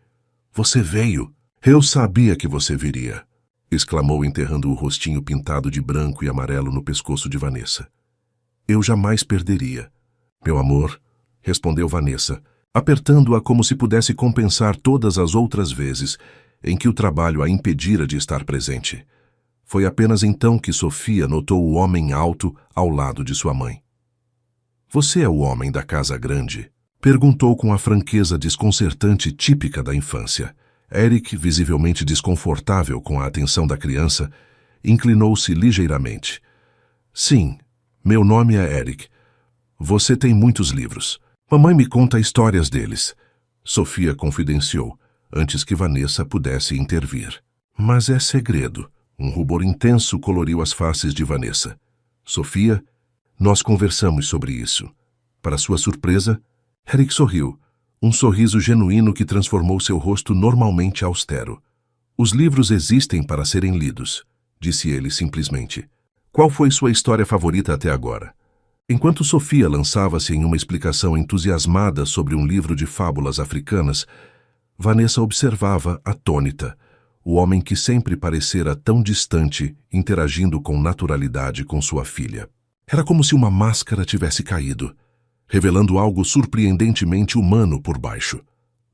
Você veio! Eu sabia que você viria! Exclamou, enterrando o rostinho pintado de branco e amarelo no pescoço de Vanessa. Eu jamais perderia. Meu amor, respondeu Vanessa, apertando-a como se pudesse compensar todas as outras vezes em que o trabalho a impedira de estar presente. Foi apenas então que Sofia notou o homem alto ao lado de sua mãe. Você é o homem da casa grande? Perguntou com a franqueza desconcertante típica da infância. Eric, visivelmente desconfortável com a atenção da criança, inclinou-se ligeiramente. Sim, meu nome é Eric. Você tem muitos livros. Mamãe me conta histórias deles. Sofia confidenciou, antes que Vanessa pudesse intervir. Mas é segredo. Um rubor intenso coloriu as faces de Vanessa. Sofia, nós conversamos sobre isso. Para sua surpresa, Eric sorriu, um sorriso genuíno que transformou seu rosto normalmente austero. Os livros existem para serem lidos, disse ele simplesmente. Qual foi sua história favorita até agora? Enquanto Sofia lançava-se em uma explicação entusiasmada sobre um livro de fábulas africanas, Vanessa observava, atônita, o homem que sempre parecera tão distante, interagindo com naturalidade com sua filha. Era como se uma máscara tivesse caído, revelando algo surpreendentemente humano por baixo.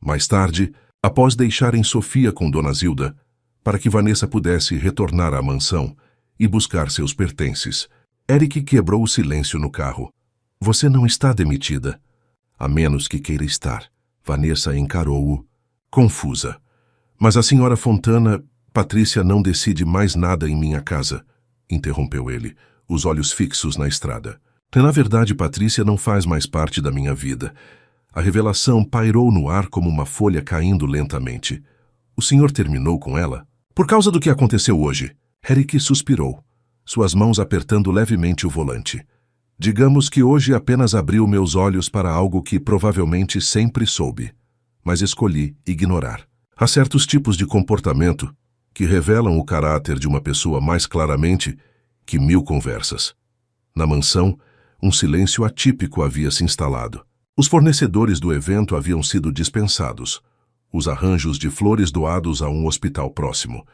Mais tarde, após deixarem Sofia com Dona Zilda, para que Vanessa pudesse retornar à mansão e buscar seus pertences, Eric quebrou o silêncio no carro. Você não está demitida. A menos que queira estar. Vanessa encarou-o, confusa. Mas a senhora Fontana, Patrícia não decide mais nada em minha casa, interrompeu ele, os olhos fixos na estrada. Na verdade, Patrícia não faz mais parte da minha vida. A revelação pairou no ar como uma folha caindo lentamente. O senhor terminou com ela? Por causa do que aconteceu hoje. Eric suspirou, suas mãos apertando levemente o volante. Digamos que hoje apenas abriu meus olhos para algo que provavelmente sempre soube, mas escolhi ignorar. Há certos tipos de comportamento que revelam o caráter de uma pessoa mais claramente que 1000 conversas. Na mansão, um silêncio atípico havia se instalado. Os fornecedores do evento haviam sido dispensados, os arranjos de flores doados a um hospital próximo,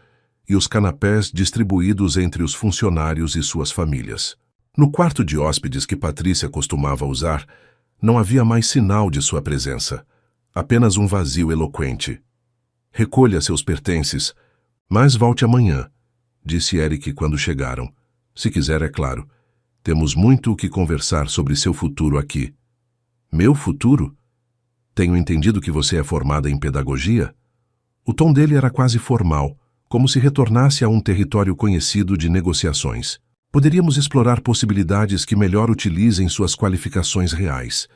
e os canapés distribuídos entre os funcionários e suas famílias. No quarto de hóspedes que Patrícia costumava usar, não havia mais sinal de sua presença, apenas um vazio eloquente. Recolha seus pertences, mas volte amanhã, disse Eric quando chegaram. Se quiser, é claro. Temos muito o que conversar sobre seu futuro aqui. Meu futuro? Tenho entendido que você é formada em pedagogia? O tom dele era quase formal, como se retornasse a um território conhecido de negociações. Poderíamos explorar possibilidades que melhor utilizem suas qualificações reais.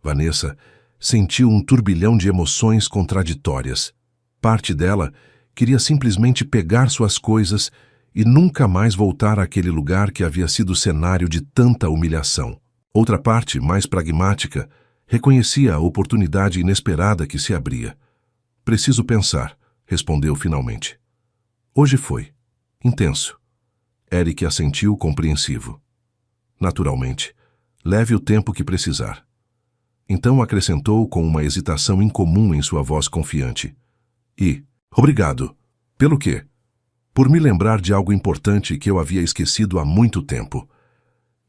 Vanessa sentiu um turbilhão de emoções contraditórias. Parte dela queria simplesmente pegar suas coisas e nunca mais voltar àquele lugar que havia sido cenário de tanta humilhação. Outra parte, mais pragmática, reconhecia a oportunidade inesperada que se abria. Preciso pensar, respondeu finalmente. Hoje foi. Intenso. Eric assentiu compreensivo. Naturalmente, leve o tempo que precisar. Então acrescentou com uma hesitação incomum em sua voz confiante. Obrigado. Pelo quê? Por me lembrar de algo importante que eu havia esquecido há muito tempo.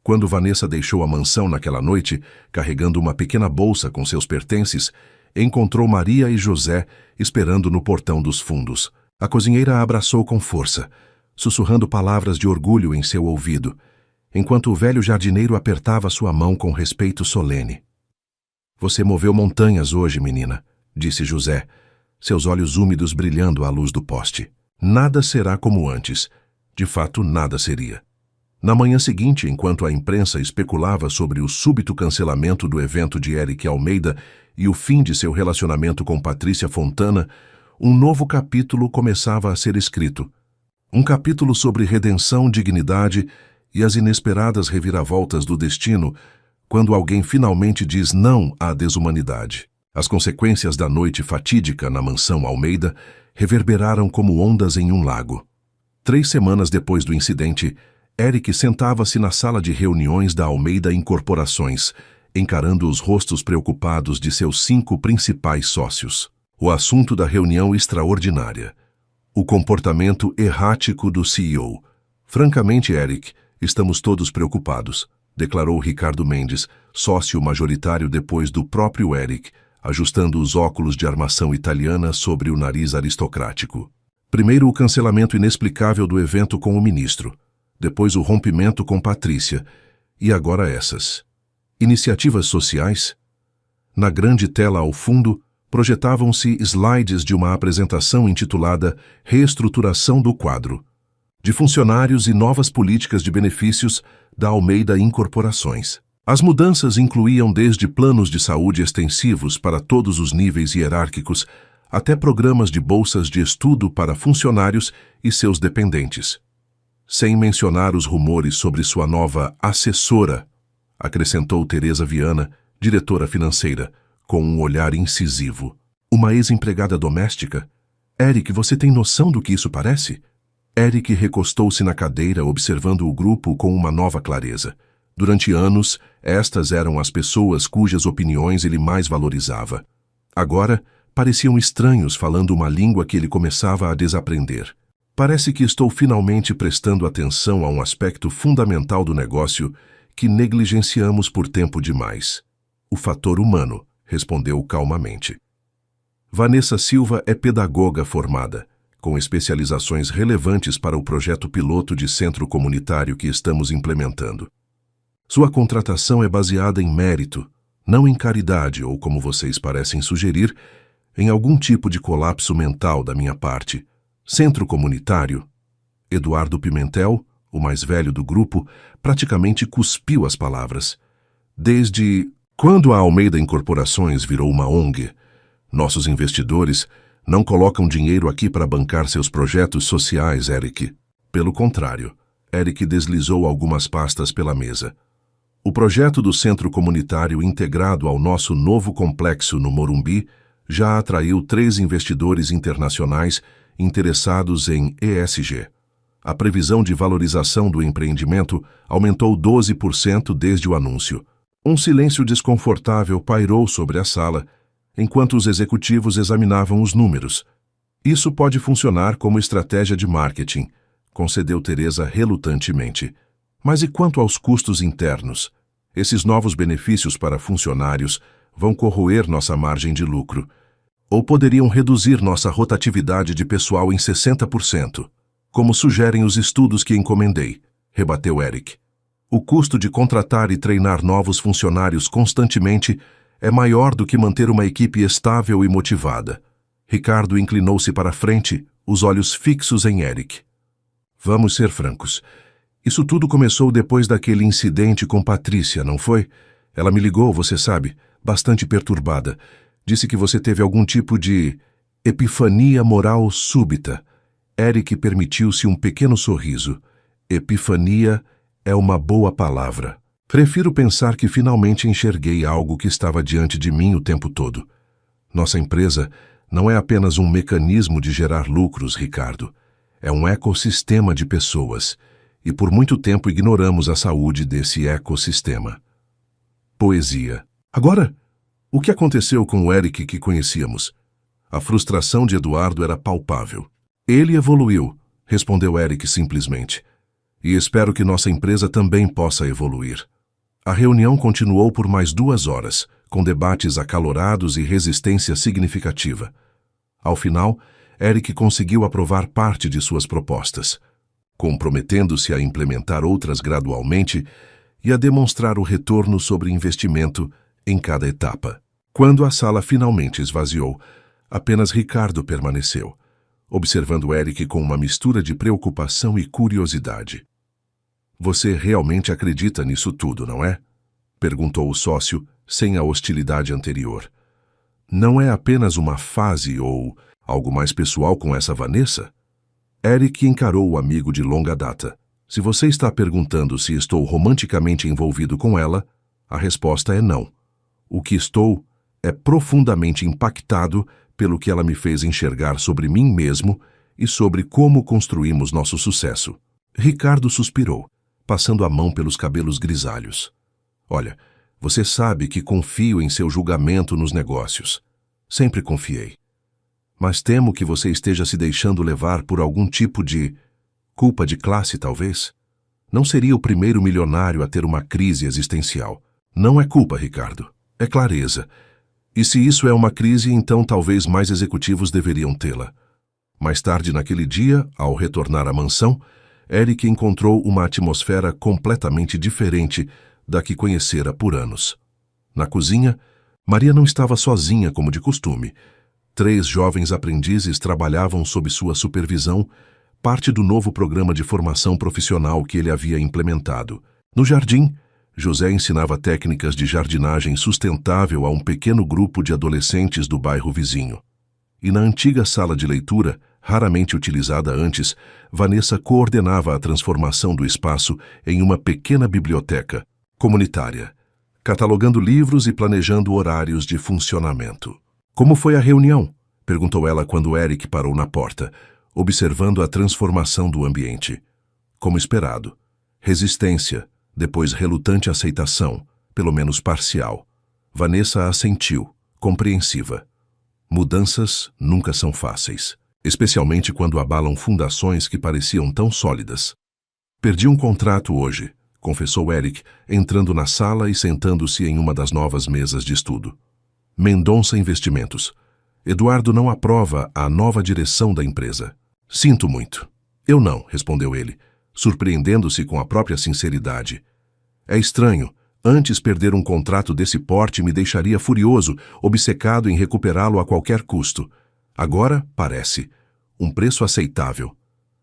Quando Vanessa deixou a mansão naquela noite, carregando uma pequena bolsa com seus pertences, encontrou Maria e José esperando no portão dos fundos. A cozinheira a abraçou com força, sussurrando palavras de orgulho em seu ouvido, enquanto o velho jardineiro apertava sua mão com respeito solene. Você moveu montanhas hoje, menina, disse José, seus olhos úmidos brilhando à luz do poste. Nada será como antes. De fato, nada seria. Na manhã seguinte, enquanto a imprensa especulava sobre o súbito cancelamento do evento de Eric Almeida e o fim de seu relacionamento com Patrícia Fontana, um novo capítulo começava a ser escrito. Um capítulo sobre redenção, dignidade e as inesperadas reviravoltas do destino quando alguém finalmente diz não à desumanidade. As consequências da noite fatídica na mansão Almeida reverberaram como ondas em um lago. 3 semanas depois do incidente, Eric sentava-se na sala de reuniões da Almeida Incorporações, encarando os rostos preocupados de seus 5 principais sócios. O assunto da reunião extraordinária. O comportamento errático do CEO. Francamente, Eric, estamos todos preocupados, declarou Ricardo Mendes, sócio majoritário depois do próprio Eric, ajustando os óculos de armação italiana sobre o nariz aristocrático. Primeiro o cancelamento inexplicável do evento com o ministro, depois o rompimento com Patrícia, e agora essas. Iniciativas sociais? Na grande tela ao fundo, projetavam-se slides de uma apresentação intitulada Reestruturação do Quadro, de funcionários e novas políticas de benefícios da Almeida Incorporações. As mudanças incluíam desde planos de saúde extensivos para todos os níveis hierárquicos até programas de bolsas de estudo para funcionários e seus dependentes. Sem mencionar os rumores sobre sua nova assessora, acrescentou Teresa Viana, diretora financeira, com um olhar incisivo. Uma ex-empregada doméstica? Eric, você tem noção do que isso parece? Eric recostou-se na cadeira, observando o grupo com uma nova clareza. Durante anos, estas eram as pessoas cujas opiniões ele mais valorizava. Agora, pareciam estranhos falando uma língua que ele começava a desaprender. Parece que estou finalmente prestando atenção a um aspecto fundamental do negócio que negligenciamos por tempo demais. O fator humano, respondeu calmamente. Vanessa Silva é pedagoga formada, com especializações relevantes para o projeto piloto de centro comunitário que estamos implementando. Sua contratação é baseada em mérito, não em caridade ou, como vocês parecem sugerir, em algum tipo de colapso mental da minha parte. Centro comunitário? Eduardo Pimentel, o mais velho do grupo, praticamente cuspiu as palavras. Desde quando a Almeida Incorporações virou uma ONG, nossos investidores não colocam dinheiro aqui para bancar seus projetos sociais, Eric. Pelo contrário, Eric deslizou algumas pastas pela mesa. O projeto do centro comunitário integrado ao nosso novo complexo no Morumbi já atraiu 3 investidores internacionais interessados em ESG. A previsão de valorização do empreendimento aumentou 12% desde o anúncio. Um silêncio desconfortável pairou sobre a sala, enquanto os executivos examinavam os números. Isso pode funcionar como estratégia de marketing, concedeu Teresa relutantemente. Mas e quanto aos custos internos? Esses novos benefícios para funcionários vão corroer nossa margem de lucro. Ou poderiam reduzir nossa rotatividade de pessoal em 60%, como sugerem os estudos que encomendei, rebateu Eric. O custo de contratar e treinar novos funcionários constantemente é maior do que manter uma equipe estável e motivada. Ricardo inclinou-se para a frente, os olhos fixos em Eric. Vamos ser francos. Isso tudo começou depois daquele incidente com Patrícia, não foi? Ela me ligou, você sabe, bastante perturbada. Disse que você teve algum tipo de epifania moral súbita. Eric permitiu-se um pequeno sorriso. Epifania é uma boa palavra. Prefiro pensar que finalmente enxerguei algo que estava diante de mim o tempo todo. Nossa empresa não é apenas um mecanismo de gerar lucros, Ricardo. É um ecossistema de pessoas. E por muito tempo ignoramos a saúde desse ecossistema. Poesia. Agora, o que aconteceu com o Eric que conhecíamos? A frustração de Eduardo era palpável. Ele evoluiu, respondeu Eric simplesmente. E espero que nossa empresa também possa evoluir. A reunião continuou por mais 2 horas, com debates acalorados e resistência significativa. Ao final, Eric conseguiu aprovar parte de suas propostas, comprometendo-se a implementar outras gradualmente e a demonstrar o retorno sobre investimento em cada etapa. Quando a sala finalmente esvaziou, apenas Ricardo permaneceu, observando Eric com uma mistura de preocupação e curiosidade. Você realmente acredita nisso tudo, não é? Perguntou o sócio, sem a hostilidade anterior. Não é apenas uma fase ou algo mais pessoal com essa Vanessa? Eric encarou o amigo de longa data. Se você está perguntando se estou romanticamente envolvido com ela, a resposta é não. O que estou é profundamente impactado pelo que ela me fez enxergar sobre mim mesmo e sobre como construímos nosso sucesso. Ricardo suspirou, passando a mão pelos cabelos grisalhos. Olha, você sabe que confio em seu julgamento nos negócios. Sempre confiei. Mas temo que você esteja se deixando levar por algum tipo de culpa de classe, talvez? Não seria o primeiro milionário a ter uma crise existencial. Não é culpa, Ricardo. É clareza. E se isso é uma crise, então talvez mais executivos deveriam tê-la. Mais tarde naquele dia, ao retornar à mansão, Eric encontrou uma atmosfera completamente diferente da que conhecera por anos. Na cozinha, Maria não estava sozinha como de costume. 3 jovens aprendizes trabalhavam sob sua supervisão, parte do novo programa de formação profissional que ele havia implementado. No jardim, José ensinava técnicas de jardinagem sustentável a um pequeno grupo de adolescentes do bairro vizinho. E na antiga sala de leitura, raramente utilizada antes, Vanessa coordenava a transformação do espaço em uma pequena biblioteca comunitária, catalogando livros e planejando horários de funcionamento. Como foi a reunião? Perguntou ela quando Eric parou na porta, observando a transformação do ambiente. Como esperado. Resistência, depois relutante aceitação, pelo menos parcial. Vanessa assentiu, compreensiva. Mudanças nunca são fáceis, especialmente quando abalam fundações que pareciam tão sólidas. Perdi um contrato hoje, confessou Eric, entrando na sala e sentando-se em uma das novas mesas de estudo. Mendonça Investimentos. Eduardo não aprova a nova direção da empresa. Sinto muito. Eu não, respondeu ele, surpreendendo-se com a própria sinceridade. É estranho. Antes perder um contrato desse porte me deixaria furioso, obcecado em recuperá-lo a qualquer custo. Agora, parece, um preço aceitável.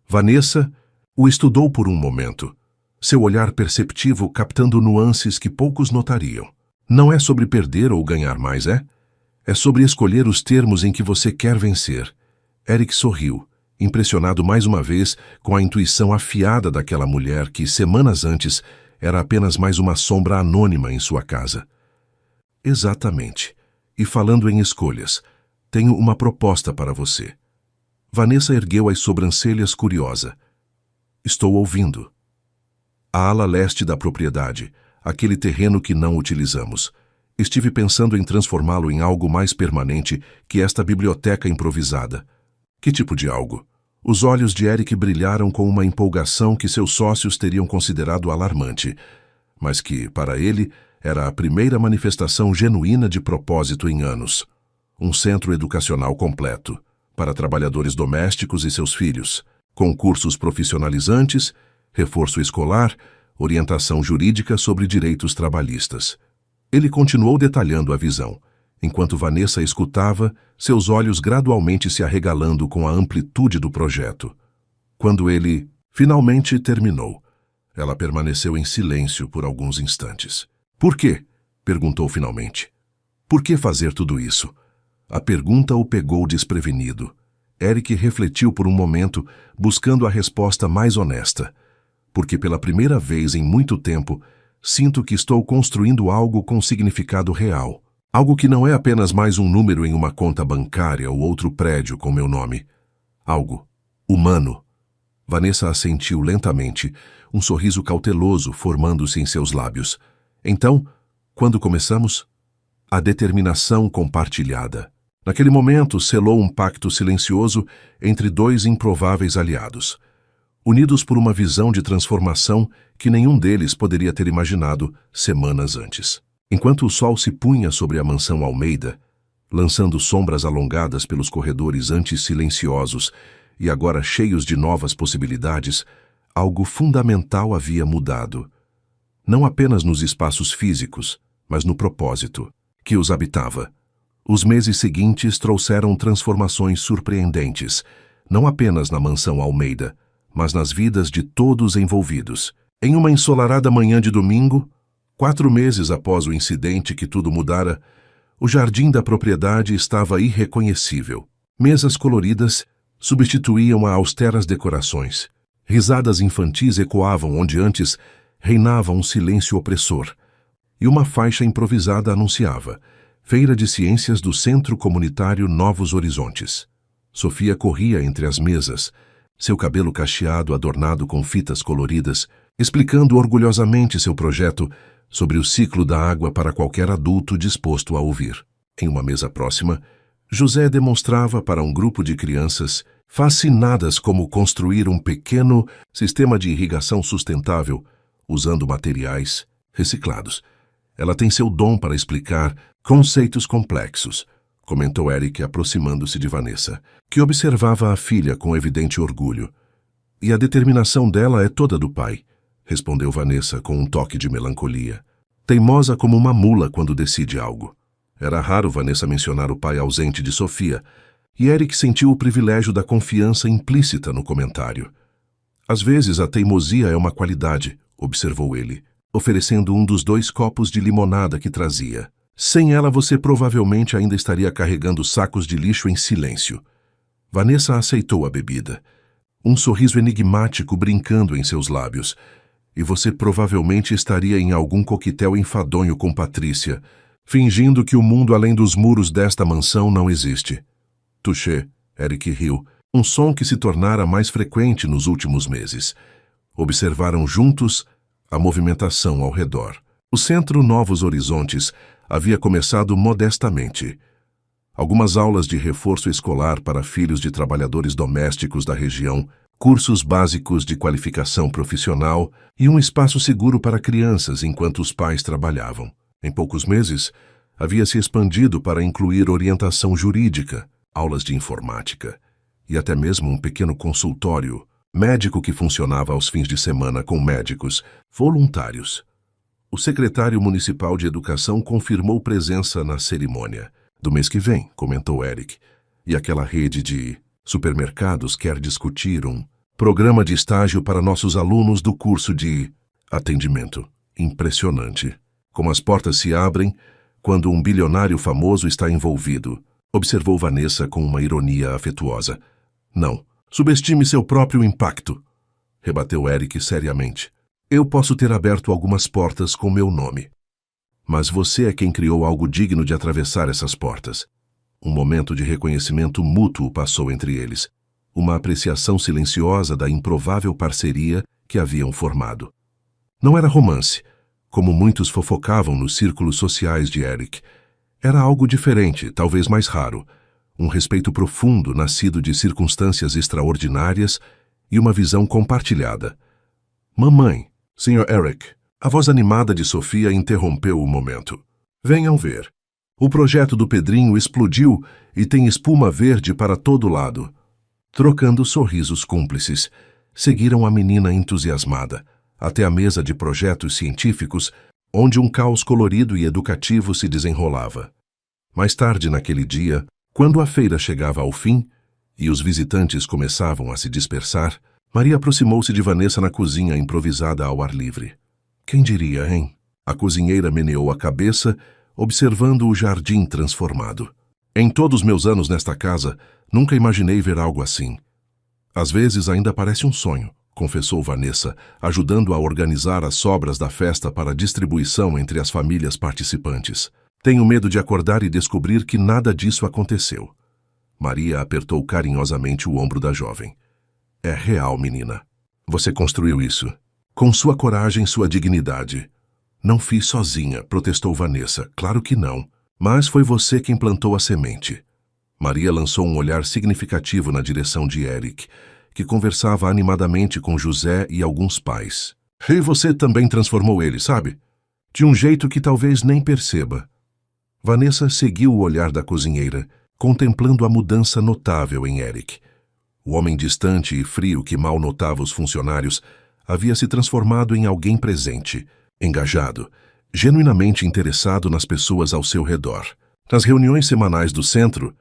Vanessa o estudou por um momento, seu olhar perceptivo captando nuances que poucos notariam. Não é sobre perder ou ganhar mais, é? É sobre escolher os termos em que você quer vencer. Eric sorriu, impressionado mais uma vez com a intuição afiada daquela mulher que, semanas antes, era apenas mais uma sombra anônima em sua casa. Exatamente. E falando em escolhas, tenho uma proposta para você. Vanessa ergueu as sobrancelhas curiosa. Estou ouvindo. A ala leste da propriedade, aquele terreno que não utilizamos. Estive pensando em transformá-lo em algo mais permanente que esta biblioteca improvisada. Que tipo de algo? Os olhos de Eric brilharam com uma empolgação que seus sócios teriam considerado alarmante, mas que, para ele, era a primeira manifestação genuína de propósito em anos. Um centro educacional completo, para trabalhadores domésticos e seus filhos, com cursos profissionalizantes, reforço escolar, orientação jurídica sobre direitos trabalhistas. Ele continuou detalhando a visão, enquanto Vanessa escutava, seus olhos gradualmente se arregalando com a amplitude do projeto. Quando ele finalmente terminou, ela permaneceu em silêncio por alguns instantes. Por quê? Perguntou finalmente. Por que fazer tudo isso? A pergunta o pegou desprevenido. Eric refletiu por um momento, buscando a resposta mais honesta. Porque pela primeira vez em muito tempo, sinto que estou construindo algo com significado real. Algo que não é apenas mais um número em uma conta bancária ou outro prédio com meu nome. Algo humano. Vanessa assentiu lentamente, um sorriso cauteloso formando-se em seus lábios. Então, quando começamos? A determinação compartilhada. Naquele momento, selou um pacto silencioso entre dois improváveis aliados, unidos por uma visão de transformação que nenhum deles poderia ter imaginado semanas antes. Enquanto o sol se punha sobre a mansão Almeida, lançando sombras alongadas pelos corredores antes silenciosos e agora cheios de novas possibilidades, algo fundamental havia mudado. Não apenas nos espaços físicos, mas no propósito que os habitava. Os meses seguintes trouxeram transformações surpreendentes, não apenas na mansão Almeida, mas nas vidas de todos envolvidos. Em uma ensolarada manhã de domingo, 4 meses após o incidente que tudo mudara, o jardim da propriedade estava irreconhecível. Mesas coloridas substituíam a austeras decorações. Risadas infantis ecoavam onde antes reinava um silêncio opressor. E uma faixa improvisada anunciava: Feira de Ciências do Centro Comunitário Novos Horizontes. Sofia corria entre as mesas, seu cabelo cacheado adornado com fitas coloridas, explicando orgulhosamente seu projeto sobre o ciclo da água para qualquer adulto disposto a ouvir. Em uma mesa próxima, José demonstrava para um grupo de crianças fascinadas como construir um pequeno sistema de irrigação sustentável usando materiais reciclados. Ela tem seu dom para explicar conceitos complexos, comentou Eric aproximando-se de Vanessa, que observava a filha com evidente orgulho. E a determinação dela é toda do pai, respondeu Vanessa com um toque de melancolia. Teimosa como uma mula quando decide algo. Era raro Vanessa mencionar o pai ausente de Sofia, e Eric sentiu o privilégio da confiança implícita no comentário. Às vezes a teimosia é uma qualidade, observou ele, oferecendo um dos 2 copos de limonada que trazia. Sem ela você provavelmente ainda estaria carregando sacos de lixo em silêncio. Vanessa aceitou a bebida, um sorriso enigmático brincando em seus lábios, e você provavelmente estaria em algum coquetel enfadonho com Patrícia, fingindo que o mundo além dos muros desta mansão não existe. Touché, Eric riu, um som que se tornara mais frequente nos últimos meses. Observaram juntos a movimentação ao redor. O Centro Novos Horizontes havia começado modestamente. Algumas aulas de reforço escolar para filhos de trabalhadores domésticos da região, cursos básicos de qualificação profissional e um espaço seguro para crianças enquanto os pais trabalhavam. Em poucos meses, havia se expandido para incluir orientação jurídica, aulas de informática e até mesmo um pequeno consultório médico que funcionava aos fins de semana com médicos voluntários. O secretário municipal de educação confirmou presença na cerimônia. Do mês que vem, comentou Eric, e aquela rede de supermercados quer discutir um programa de estágio para nossos alunos do curso de atendimento. Impressionante. Como as portas se abrem quando um bilionário famoso está envolvido, observou Vanessa com uma ironia afetuosa. Não, subestime seu próprio impacto, rebateu Eric seriamente. Eu posso ter aberto algumas portas com meu nome. Mas você é quem criou algo digno de atravessar essas portas. Um momento de reconhecimento mútuo passou entre eles, uma apreciação silenciosa da improvável parceria que haviam formado. Não era romance, como muitos fofocavam nos círculos sociais de Eric. Era algo diferente, talvez mais raro, um respeito profundo nascido de circunstâncias extraordinárias e uma visão compartilhada. Mamãe, Sr. Eric, a voz animada de Sofia interrompeu o momento. Venham ver. O projeto do Pedrinho explodiu e tem espuma verde para todo lado. Trocando sorrisos cúmplices, seguiram a menina entusiasmada, até a mesa de projetos científicos, onde um caos colorido e educativo se desenrolava. Mais tarde naquele dia, quando a feira chegava ao fim e os visitantes começavam a se dispersar, Maria aproximou-se de Vanessa na cozinha improvisada ao ar livre. Quem diria, hein? A cozinheira meneou a cabeça, observando o jardim transformado. Em todos meus anos nesta casa, nunca imaginei ver algo assim. Às vezes ainda parece um sonho, confessou Vanessa, ajudando a organizar as sobras da festa para distribuição entre as famílias participantes. Tenho medo de acordar e descobrir que nada disso aconteceu. Maria apertou carinhosamente o ombro da jovem. É real, menina. Você construiu isso. Com sua coragem, sua dignidade. Não fiz sozinha, protestou Vanessa. Claro que não. Mas foi você quem plantou a semente. Maria lançou um olhar significativo na direção de Eric, que conversava animadamente com José e alguns pais. E você também transformou ele, sabe? De um jeito que talvez nem perceba. Vanessa seguiu o olhar da cozinheira, contemplando a mudança notável em Eric. O homem distante e frio que mal notava os funcionários havia se transformado em alguém presente, engajado, genuinamente interessado nas pessoas ao seu redor. Nas reuniões semanais do centro,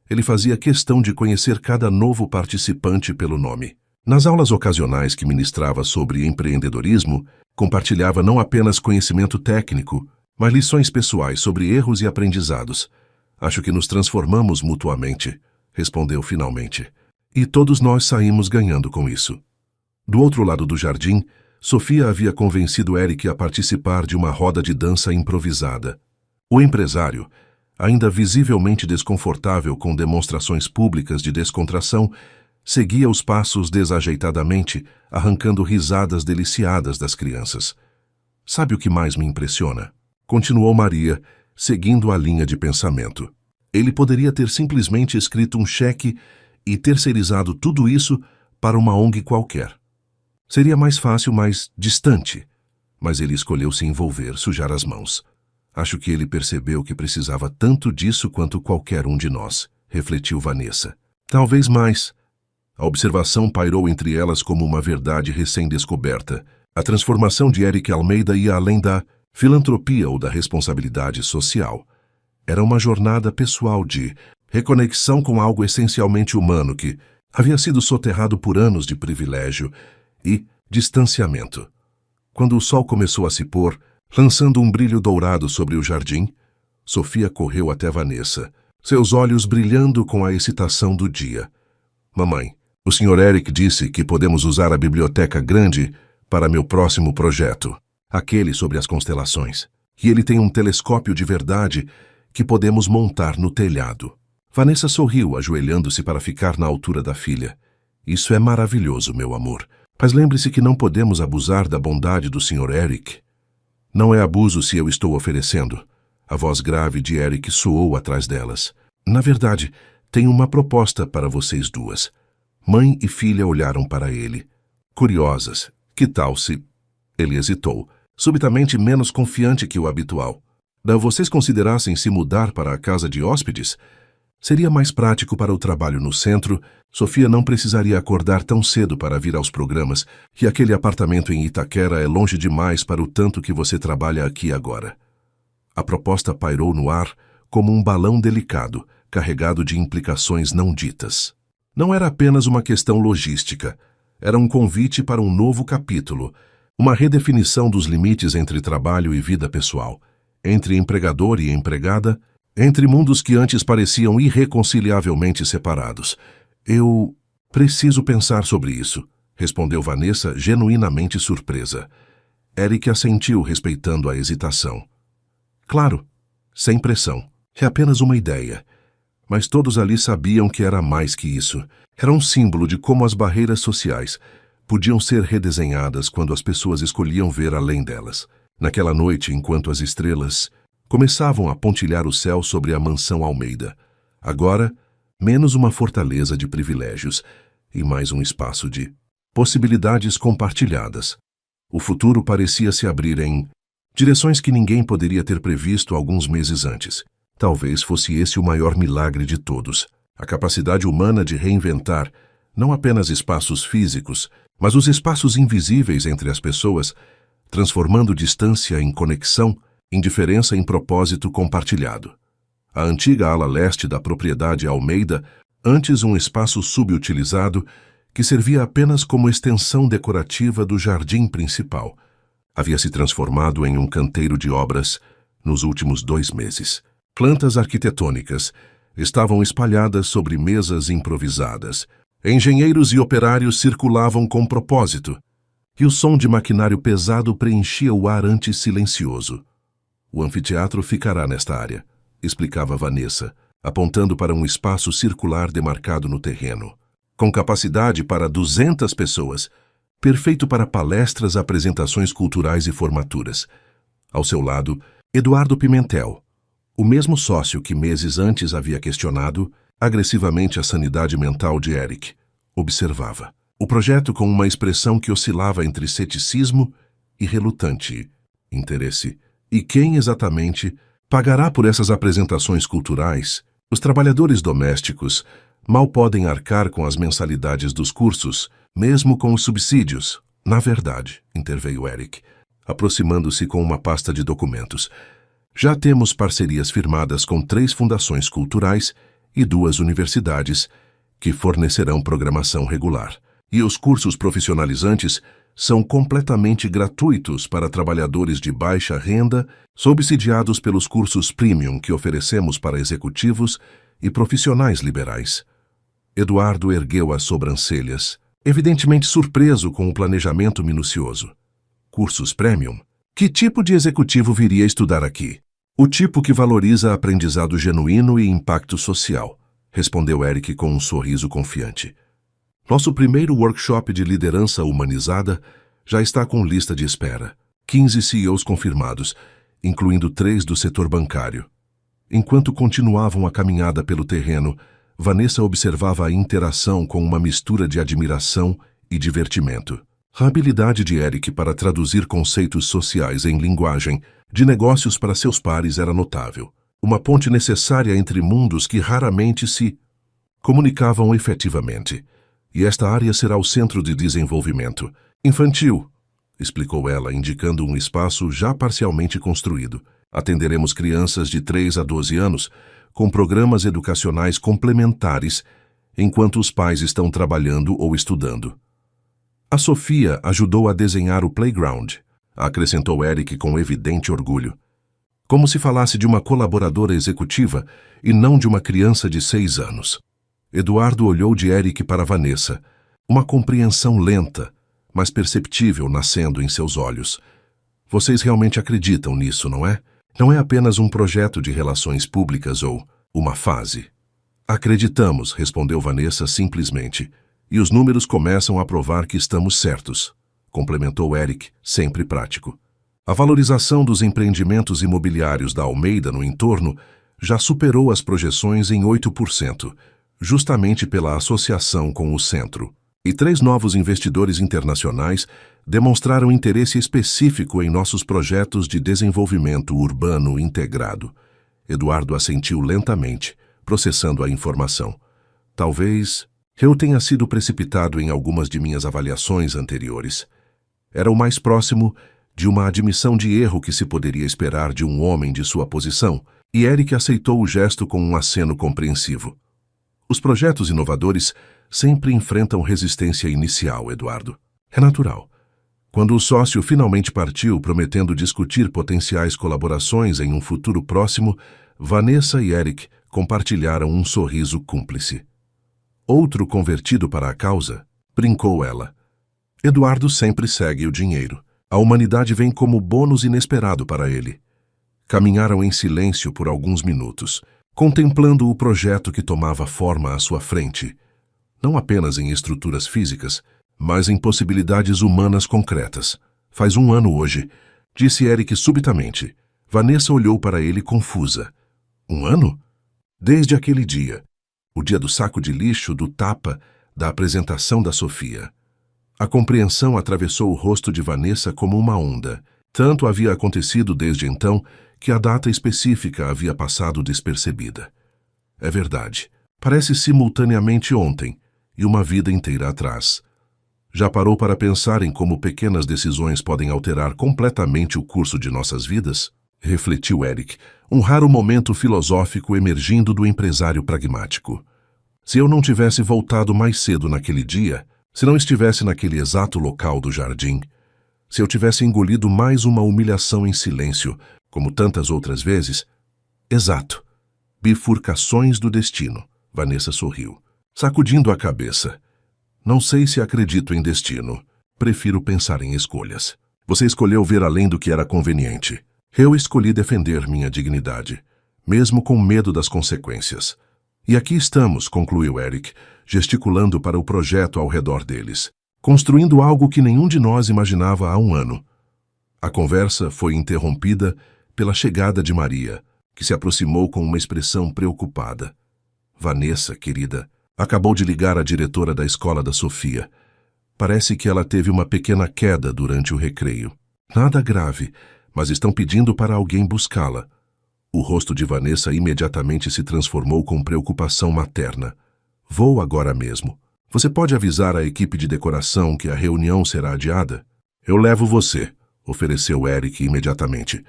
ele fazia questão de conhecer cada novo participante pelo nome. Nas aulas ocasionais que ministrava sobre empreendedorismo, compartilhava não apenas conhecimento técnico, mas lições pessoais sobre erros e aprendizados. Acho que nos transformamos mutuamente, respondeu finalmente. E todos nós saímos ganhando com isso. Do outro lado do jardim, Sofia havia convencido Eric a participar de uma roda de dança improvisada. O empresário, ainda visivelmente desconfortável com demonstrações públicas de descontração, seguia os passos desajeitadamente, arrancando risadas deliciadas das crianças. Sabe o que mais me impressiona? Continuou Maria, seguindo a linha de pensamento. Ele poderia ter simplesmente escrito um cheque e terceirizado tudo isso para uma ONG qualquer. Seria mais fácil, mais distante. Mas ele escolheu se envolver, sujar as mãos. Acho que ele percebeu que precisava tanto disso quanto qualquer um de nós, refletiu Vanessa. Talvez mais. A observação pairou entre elas como uma verdade recém-descoberta. A transformação de Eric Almeida ia além da filantropia ou da responsabilidade social. Era uma jornada pessoal de reconexão com algo essencialmente humano que havia sido soterrado por anos de privilégio e distanciamento. Quando o sol começou a se pôr, lançando um brilho dourado sobre o jardim, Sofia correu até Vanessa, seus olhos brilhando com a excitação do dia. Mamãe, o Sr. Eric disse que podemos usar a biblioteca grande para meu próximo projeto, aquele sobre as constelações. E ele tem um telescópio de verdade que podemos montar no telhado. Vanessa sorriu, ajoelhando-se para ficar na altura da filha. Isso é maravilhoso, meu amor. Mas lembre-se que não podemos abusar da bondade do Sr. Eric. Não é abuso se eu estou oferecendo. A voz grave de Eric soou atrás delas. Na verdade, tenho uma proposta para vocês duas. Mãe e filha olharam para ele. Curiosas. Que tal se... Ele hesitou, subitamente menos confiante que o habitual. Vocês considerassem se mudar para a casa de hóspedes? Seria mais prático para o trabalho no centro, Sofia não precisaria acordar tão cedo para vir aos programas, e aquele apartamento em Itaquera é longe demais para o tanto que você trabalha aqui agora. A proposta pairou no ar como um balão delicado, carregado de implicações não ditas. Não era apenas uma questão logística, era um convite para um novo capítulo, uma redefinição dos limites entre trabalho e vida pessoal, entre empregador e empregada, entre mundos que antes pareciam irreconciliavelmente separados. Eu preciso pensar sobre isso, respondeu Vanessa, genuinamente surpresa. Eric assentiu, respeitando a hesitação. Claro, sem pressão. É apenas uma ideia. Mas todos ali sabiam que era mais que isso. Era um símbolo de como as barreiras sociais podiam ser redesenhadas quando as pessoas escolhiam ver além delas. Naquela noite, enquanto as estrelas começavam a pontilhar o céu sobre a mansão Almeida. Agora, menos uma fortaleza de privilégios e mais um espaço de possibilidades compartilhadas. O futuro parecia se abrir em direções que ninguém poderia ter previsto alguns meses antes. Talvez fosse esse o maior milagre de todos, a capacidade humana de reinventar não apenas espaços físicos, mas os espaços invisíveis entre as pessoas, transformando distância em conexão, indiferença em propósito compartilhado. A antiga ala leste da propriedade Almeida, antes um espaço subutilizado, que servia apenas como extensão decorativa do jardim principal, havia se transformado em um canteiro de obras, nos últimos 2 meses. Plantas arquitetônicas estavam espalhadas sobre mesas improvisadas. Engenheiros e operários circulavam com propósito, e o som de maquinário pesado preenchia o ar antes silencioso. O anfiteatro ficará nesta área, explicava Vanessa, apontando para um espaço circular demarcado no terreno, com capacidade para 200 pessoas, perfeito para palestras, apresentações culturais e formaturas. Ao seu lado, Eduardo Pimentel, o mesmo sócio que meses antes havia questionado agressivamente a sanidade mental de Eric, observava o projeto com uma expressão que oscilava entre ceticismo e relutante interesse. E quem exatamente pagará por essas apresentações culturais? Os trabalhadores domésticos mal podem arcar com as mensalidades dos cursos, mesmo com os subsídios. Na verdade, interveio Eric, aproximando-se com uma pasta de documentos. Já temos parcerias firmadas com 3 fundações culturais e 2 universidades que fornecerão programação regular. E os cursos profissionalizantes são completamente gratuitos para trabalhadores de baixa renda, subsidiados pelos cursos premium que oferecemos para executivos e profissionais liberais. Eduardo ergueu as sobrancelhas, evidentemente surpreso com o planejamento minucioso. Cursos premium? Que tipo de executivo viria estudar aqui? O tipo que valoriza aprendizado genuíno e impacto social, respondeu Eric com um sorriso confiante. Nosso primeiro workshop de liderança humanizada já está com lista de espera. 15 CEOs confirmados, incluindo 3 do setor bancário. Enquanto continuavam a caminhada pelo terreno, Vanessa observava a interação com uma mistura de admiração e divertimento. A habilidade de Eric para traduzir conceitos sociais em linguagem de negócios para seus pares era notável. Uma ponte necessária entre mundos que raramente se comunicavam efetivamente. E esta área será o centro de desenvolvimento infantil, explicou ela, indicando um espaço já parcialmente construído. Atenderemos crianças de 3 a 12 anos com programas educacionais complementares enquanto os pais estão trabalhando ou estudando. A Sofia ajudou a desenhar o playground, acrescentou Eric com evidente orgulho. Como se falasse de uma colaboradora executiva e não de uma criança de 6 anos. Eduardo olhou de Eric para Vanessa, uma compreensão lenta, mas perceptível nascendo em seus olhos. Vocês realmente acreditam nisso, não é? Não é apenas um projeto de relações públicas ou uma fase. Acreditamos, respondeu Vanessa simplesmente, e os números começam a provar que estamos certos, complementou Eric, sempre prático. A valorização dos empreendimentos imobiliários da Almeida no entorno já superou as projeções em 8%, justamente pela associação com o centro. E 3 novos investidores internacionais demonstraram interesse específico em nossos projetos de desenvolvimento urbano integrado. Eduardo assentiu lentamente, processando a informação. Talvez eu tenha sido precipitado em algumas de minhas avaliações anteriores. Era o mais próximo de uma admissão de erro que se poderia esperar de um homem de sua posição, e Eric aceitou o gesto com um aceno compreensivo. Os projetos inovadores sempre enfrentam resistência inicial, Eduardo. É natural. Quando o sócio finalmente partiu, prometendo discutir potenciais colaborações em um futuro próximo, Vanessa e Eric compartilharam um sorriso cúmplice. Outro convertido para a causa, brincou ela. Eduardo sempre segue o dinheiro. A humanidade vem como bônus inesperado para ele. Caminharam em silêncio por alguns minutos, contemplando o projeto que tomava forma à sua frente, não apenas em estruturas físicas, mas em possibilidades humanas concretas. Faz 1 ano hoje, disse Eric subitamente. Vanessa olhou para ele confusa. 1 ano? Desde aquele dia. O dia do saco de lixo, do tapa, da apresentação da Sofia. A compreensão atravessou o rosto de Vanessa como uma onda. Tanto havia acontecido desde então que a data específica havia passado despercebida. É verdade. Parece simultaneamente ontem e uma vida inteira atrás. Já parou para pensar em como pequenas decisões podem alterar completamente o curso de nossas vidas? Refletiu Eric, um raro momento filosófico emergindo do empresário pragmático. Se eu não tivesse voltado mais cedo naquele dia, se não estivesse naquele exato local do jardim, se eu tivesse engolido mais uma humilhação em silêncio, Como tantas outras vezes? Exato. Bifurcações do destino. Vanessa sorriu, sacudindo a cabeça. Não sei se acredito em destino. Prefiro pensar em escolhas. Você escolheu ver além do que era conveniente. Eu escolhi defender minha dignidade, mesmo com medo das consequências. E aqui estamos, concluiu Eric, gesticulando para o projeto ao redor deles, construindo algo que nenhum de nós imaginava há um ano. A conversa foi interrompida pela chegada de Maria, que se aproximou com uma expressão preocupada. Vanessa, querida, acabou de ligar a diretora da escola da Sofia. Parece que ela teve uma pequena queda durante o recreio. Nada grave, mas estão pedindo para alguém buscá-la. O rosto de Vanessa imediatamente se transformou com preocupação materna. Vou agora mesmo. Você pode avisar a equipe de decoração que a reunião será adiada? Eu levo você, ofereceu Eric imediatamente.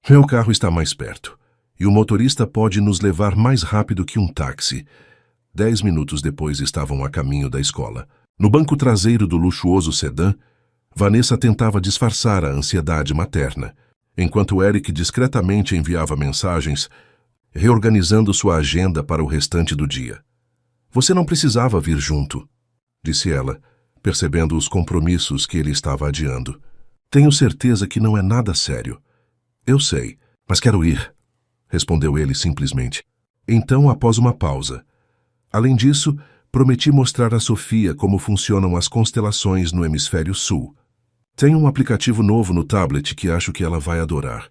Meu carro está mais perto, e o motorista pode nos levar mais rápido que um táxi. 10 minutos depois estavam a caminho da escola. No banco traseiro do luxuoso sedã, Vanessa tentava disfarçar a ansiedade materna, enquanto Eric discretamente enviava mensagens, reorganizando sua agenda para o restante do dia. Você não precisava vir junto, disse ela, percebendo os compromissos que ele estava adiando. Tenho certeza que não é nada sério. Eu sei, mas quero ir, respondeu ele simplesmente. Então, após uma pausa. Além disso, prometi mostrar a Sofia como funcionam as constelações no hemisfério sul. Tenho um aplicativo novo no tablet que acho que ela vai adorar.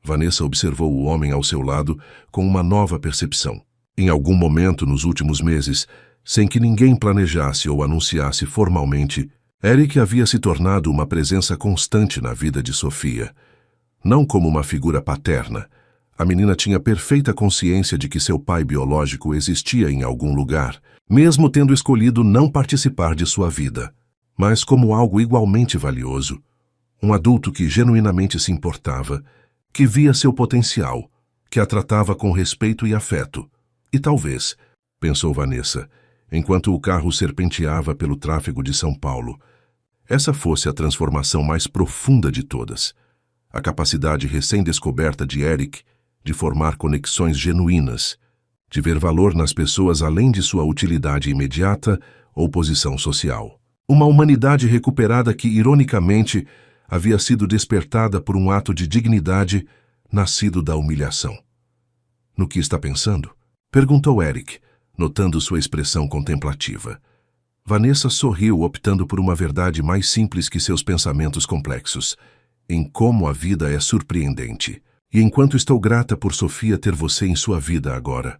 Vanessa observou o homem ao seu lado com uma nova percepção. Em algum momento nos últimos meses, sem que ninguém planejasse ou anunciasse formalmente, Eric havia se tornado uma presença constante na vida de Sofia. Não como uma figura paterna. A menina tinha perfeita consciência de que seu pai biológico existia em algum lugar, mesmo tendo escolhido não participar de sua vida, mas como algo igualmente valioso. Um adulto que genuinamente se importava, que via seu potencial, que a tratava com respeito e afeto. E talvez, pensou Vanessa, enquanto o carro serpenteava pelo tráfego de São Paulo, essa fosse a transformação mais profunda de todas. A capacidade recém-descoberta de Eric de formar conexões genuínas, de ver valor nas pessoas além de sua utilidade imediata ou posição social. Uma humanidade recuperada que, ironicamente, havia sido despertada por um ato de dignidade nascido da humilhação. No que está pensando? Perguntou Eric, notando sua expressão contemplativa. Vanessa sorriu, optando por uma verdade mais simples que seus pensamentos complexos, em como a vida é surpreendente. E enquanto estou grata por Sofia ter você em sua vida agora.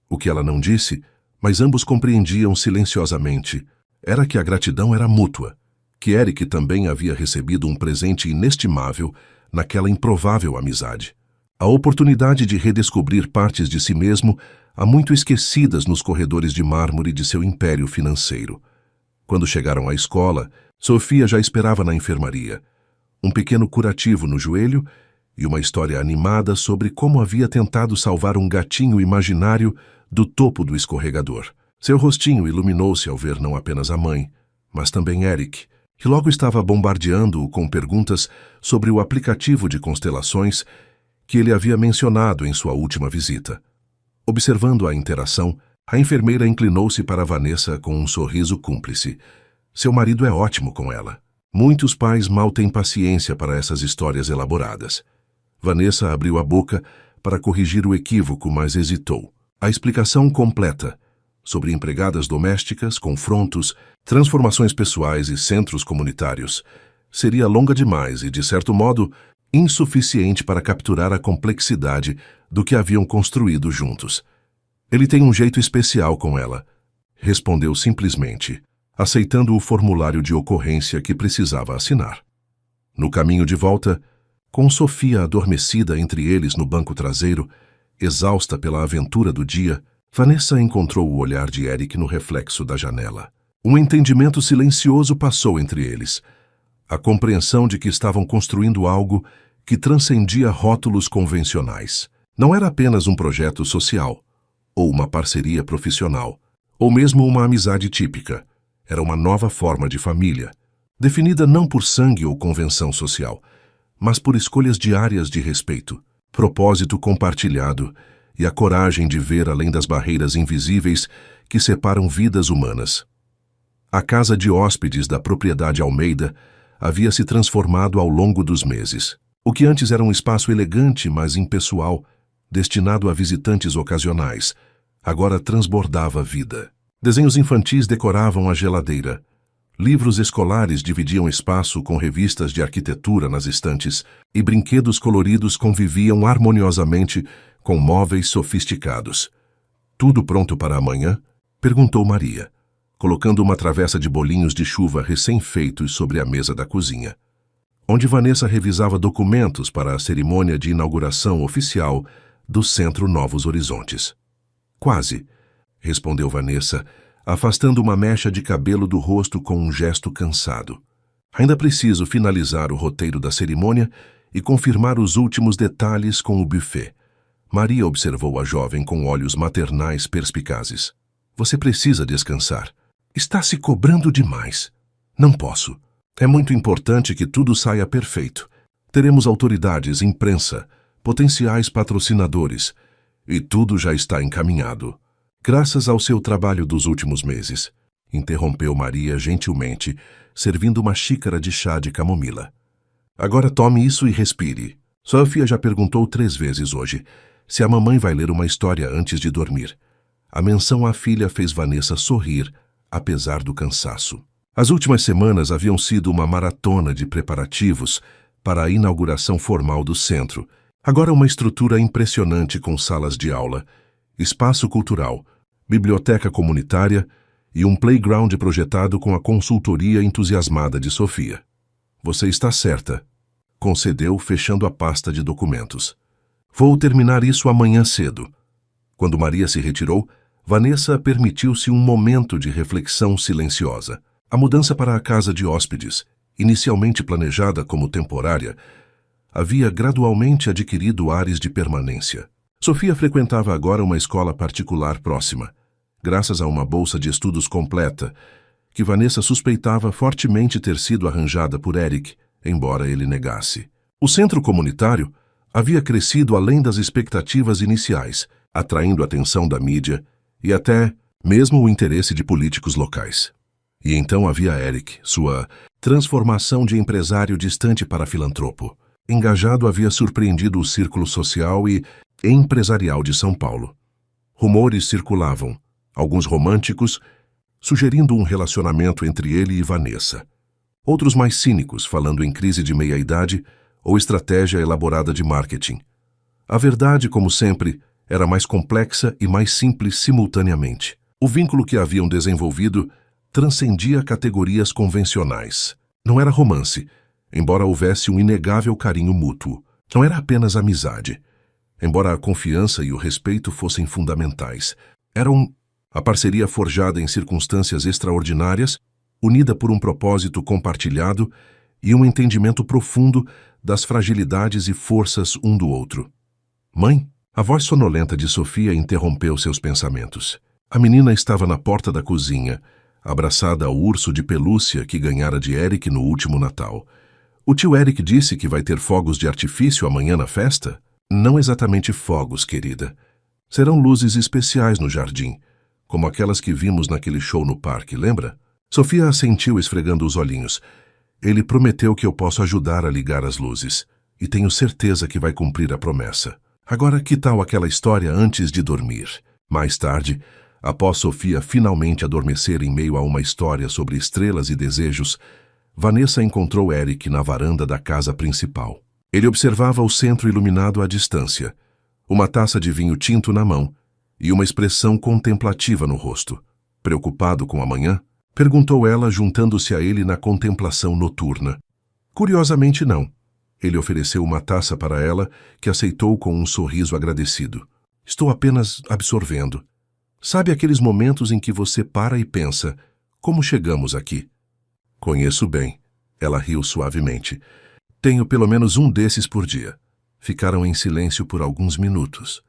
O que ela não disse, mas ambos compreendiam silenciosamente, era que a gratidão era mútua, que Eric também havia recebido um presente inestimável naquela improvável amizade. A oportunidade de redescobrir partes de si mesmo há muito esquecidas nos corredores de mármore de seu império financeiro. Quando chegaram à escola, Sofia já esperava na enfermaria. Um pequeno curativo no joelho e uma história animada sobre como havia tentado salvar um gatinho imaginário do topo do escorregador. Seu rostinho iluminou-se ao ver não apenas a mãe, mas também Eric, que logo estava bombardeando-o com perguntas sobre o aplicativo de constelações que ele havia mencionado em sua última visita. Observando a interação, a enfermeira inclinou-se para Vanessa com um sorriso cúmplice. Seu marido é ótimo com ela. Muitos pais mal têm paciência para essas histórias elaboradas. Vanessa abriu a boca para corrigir o equívoco, mas hesitou. A explicação completa sobre empregadas domésticas, confrontos, transformações pessoais e centros comunitários seria longa demais e, de certo modo, insuficiente para capturar a complexidade do que haviam construído juntos. Ele tem um jeito especial com ela, respondeu simplesmente, aceitando o formulário de ocorrência que precisava assinar. No caminho de volta, com Sofia adormecida entre eles no banco traseiro, exausta pela aventura do dia, Vanessa encontrou o olhar de Eric no reflexo da janela. Um entendimento silencioso passou entre eles. A compreensão de que estavam construindo algo que transcendia rótulos convencionais. Não era apenas um projeto social, ou uma parceria profissional, ou mesmo uma amizade típica. Era uma nova forma de família, definida não por sangue ou convenção social, mas por escolhas diárias de respeito, propósito compartilhado e a coragem de ver além das barreiras invisíveis que separam vidas humanas. A casa de hóspedes da propriedade Almeida havia se transformado ao longo dos meses. O que antes era um espaço elegante, mas impessoal, destinado a visitantes ocasionais, agora transbordava vida. Desenhos infantis decoravam a geladeira. Livros escolares dividiam espaço com revistas de arquitetura nas estantes, e brinquedos coloridos conviviam harmoniosamente com móveis sofisticados. "Tudo pronto para amanhã?" perguntou Maria, colocando uma travessa de bolinhos de chuva recém-feitos sobre a mesa da cozinha, onde Vanessa revisava documentos para a cerimônia de inauguração oficial do Centro Novos Horizontes. "Quase", respondeu Vanessa, afastando uma mecha de cabelo do rosto com um gesto cansado. "Ainda preciso finalizar o roteiro da cerimônia e confirmar os últimos detalhes com o buffet." Maria observou a jovem com olhos maternais perspicazes. "Você precisa descansar. Está se cobrando demais." "Não posso. É muito importante que tudo saia perfeito. Teremos autoridades, imprensa, potenciais patrocinadores, e tudo já está encaminhado. Graças ao seu trabalho dos últimos meses", interrompeu Maria gentilmente, servindo uma xícara de chá de camomila. "Agora tome isso e respire. Sofia já perguntou 3 vezes hoje se a mamãe vai ler uma história antes de dormir." A menção à filha fez Vanessa sorrir, apesar do cansaço. As últimas semanas haviam sido uma maratona de preparativos para a inauguração formal do centro. Agora uma estrutura impressionante com salas de aula, espaço cultural, biblioteca comunitária e um playground projetado com a consultoria entusiasmada de Sofia. "Você está certa", concedeu, fechando a pasta de documentos. "Vou terminar isso amanhã cedo." Quando Maria se retirou, Vanessa permitiu-se um momento de reflexão silenciosa. A mudança para a casa de hóspedes, inicialmente planejada como temporária, havia gradualmente adquirido ares de permanência. Sofia frequentava agora uma escola particular próxima, graças a uma bolsa de estudos completa, que Vanessa suspeitava fortemente ter sido arranjada por Eric, embora ele negasse. O centro comunitário havia crescido além das expectativas iniciais, atraindo a atenção da mídia e até mesmo o interesse de políticos locais. E então havia Eric, sua transformação de empresário distante para filantropo. Engajado, havia surpreendido o círculo social e empresarial de São Paulo. Rumores circulavam, alguns românticos, sugerindo um relacionamento entre ele e Vanessa. Outros mais cínicos, falando em crise de meia-idade ou estratégia elaborada de marketing. A verdade, como sempre, era mais complexa e mais simples simultaneamente. O vínculo que haviam desenvolvido transcendia categorias convencionais. Não era romance, embora houvesse um inegável carinho mútuo. Não era apenas amizade, embora a confiança e o respeito fossem fundamentais. Era a parceria forjada em circunstâncias extraordinárias, unida por um propósito compartilhado e um entendimento profundo das fragilidades e forças um do outro. "Mãe?" A voz sonolenta de Sofia interrompeu seus pensamentos. A menina estava na porta da cozinha, abraçada ao urso de pelúcia que ganhara de Eric no último Natal. "O tio Eric disse que vai ter fogos de artifício amanhã na festa?" "Não exatamente fogos, querida. Serão luzes especiais no jardim, como aquelas que vimos naquele show no parque, lembra?" Sofia assentiu, esfregando os olhinhos. "Ele prometeu que eu posso ajudar a ligar as luzes, e tenho certeza que vai cumprir a promessa. Agora, que tal aquela história antes de dormir?" Mais tarde, após Sofia finalmente adormecer em meio a uma história sobre estrelas e desejos, Vanessa encontrou Eric na varanda da casa principal. Ele observava o centro iluminado à distância, uma taça de vinho tinto na mão e uma expressão contemplativa no rosto. "Preocupado com amanhã?" perguntou ela, juntando-se a ele na contemplação noturna. "Curiosamente, não." Ele ofereceu uma taça para ela, que aceitou com um sorriso agradecido. "Estou apenas absorvendo. Sabe aqueles momentos em que você para e pensa, como chegamos aqui?" "Conheço bem." Ela riu suavemente. "Tenho pelo menos um desses por dia." Ficaram em silêncio por alguns minutos,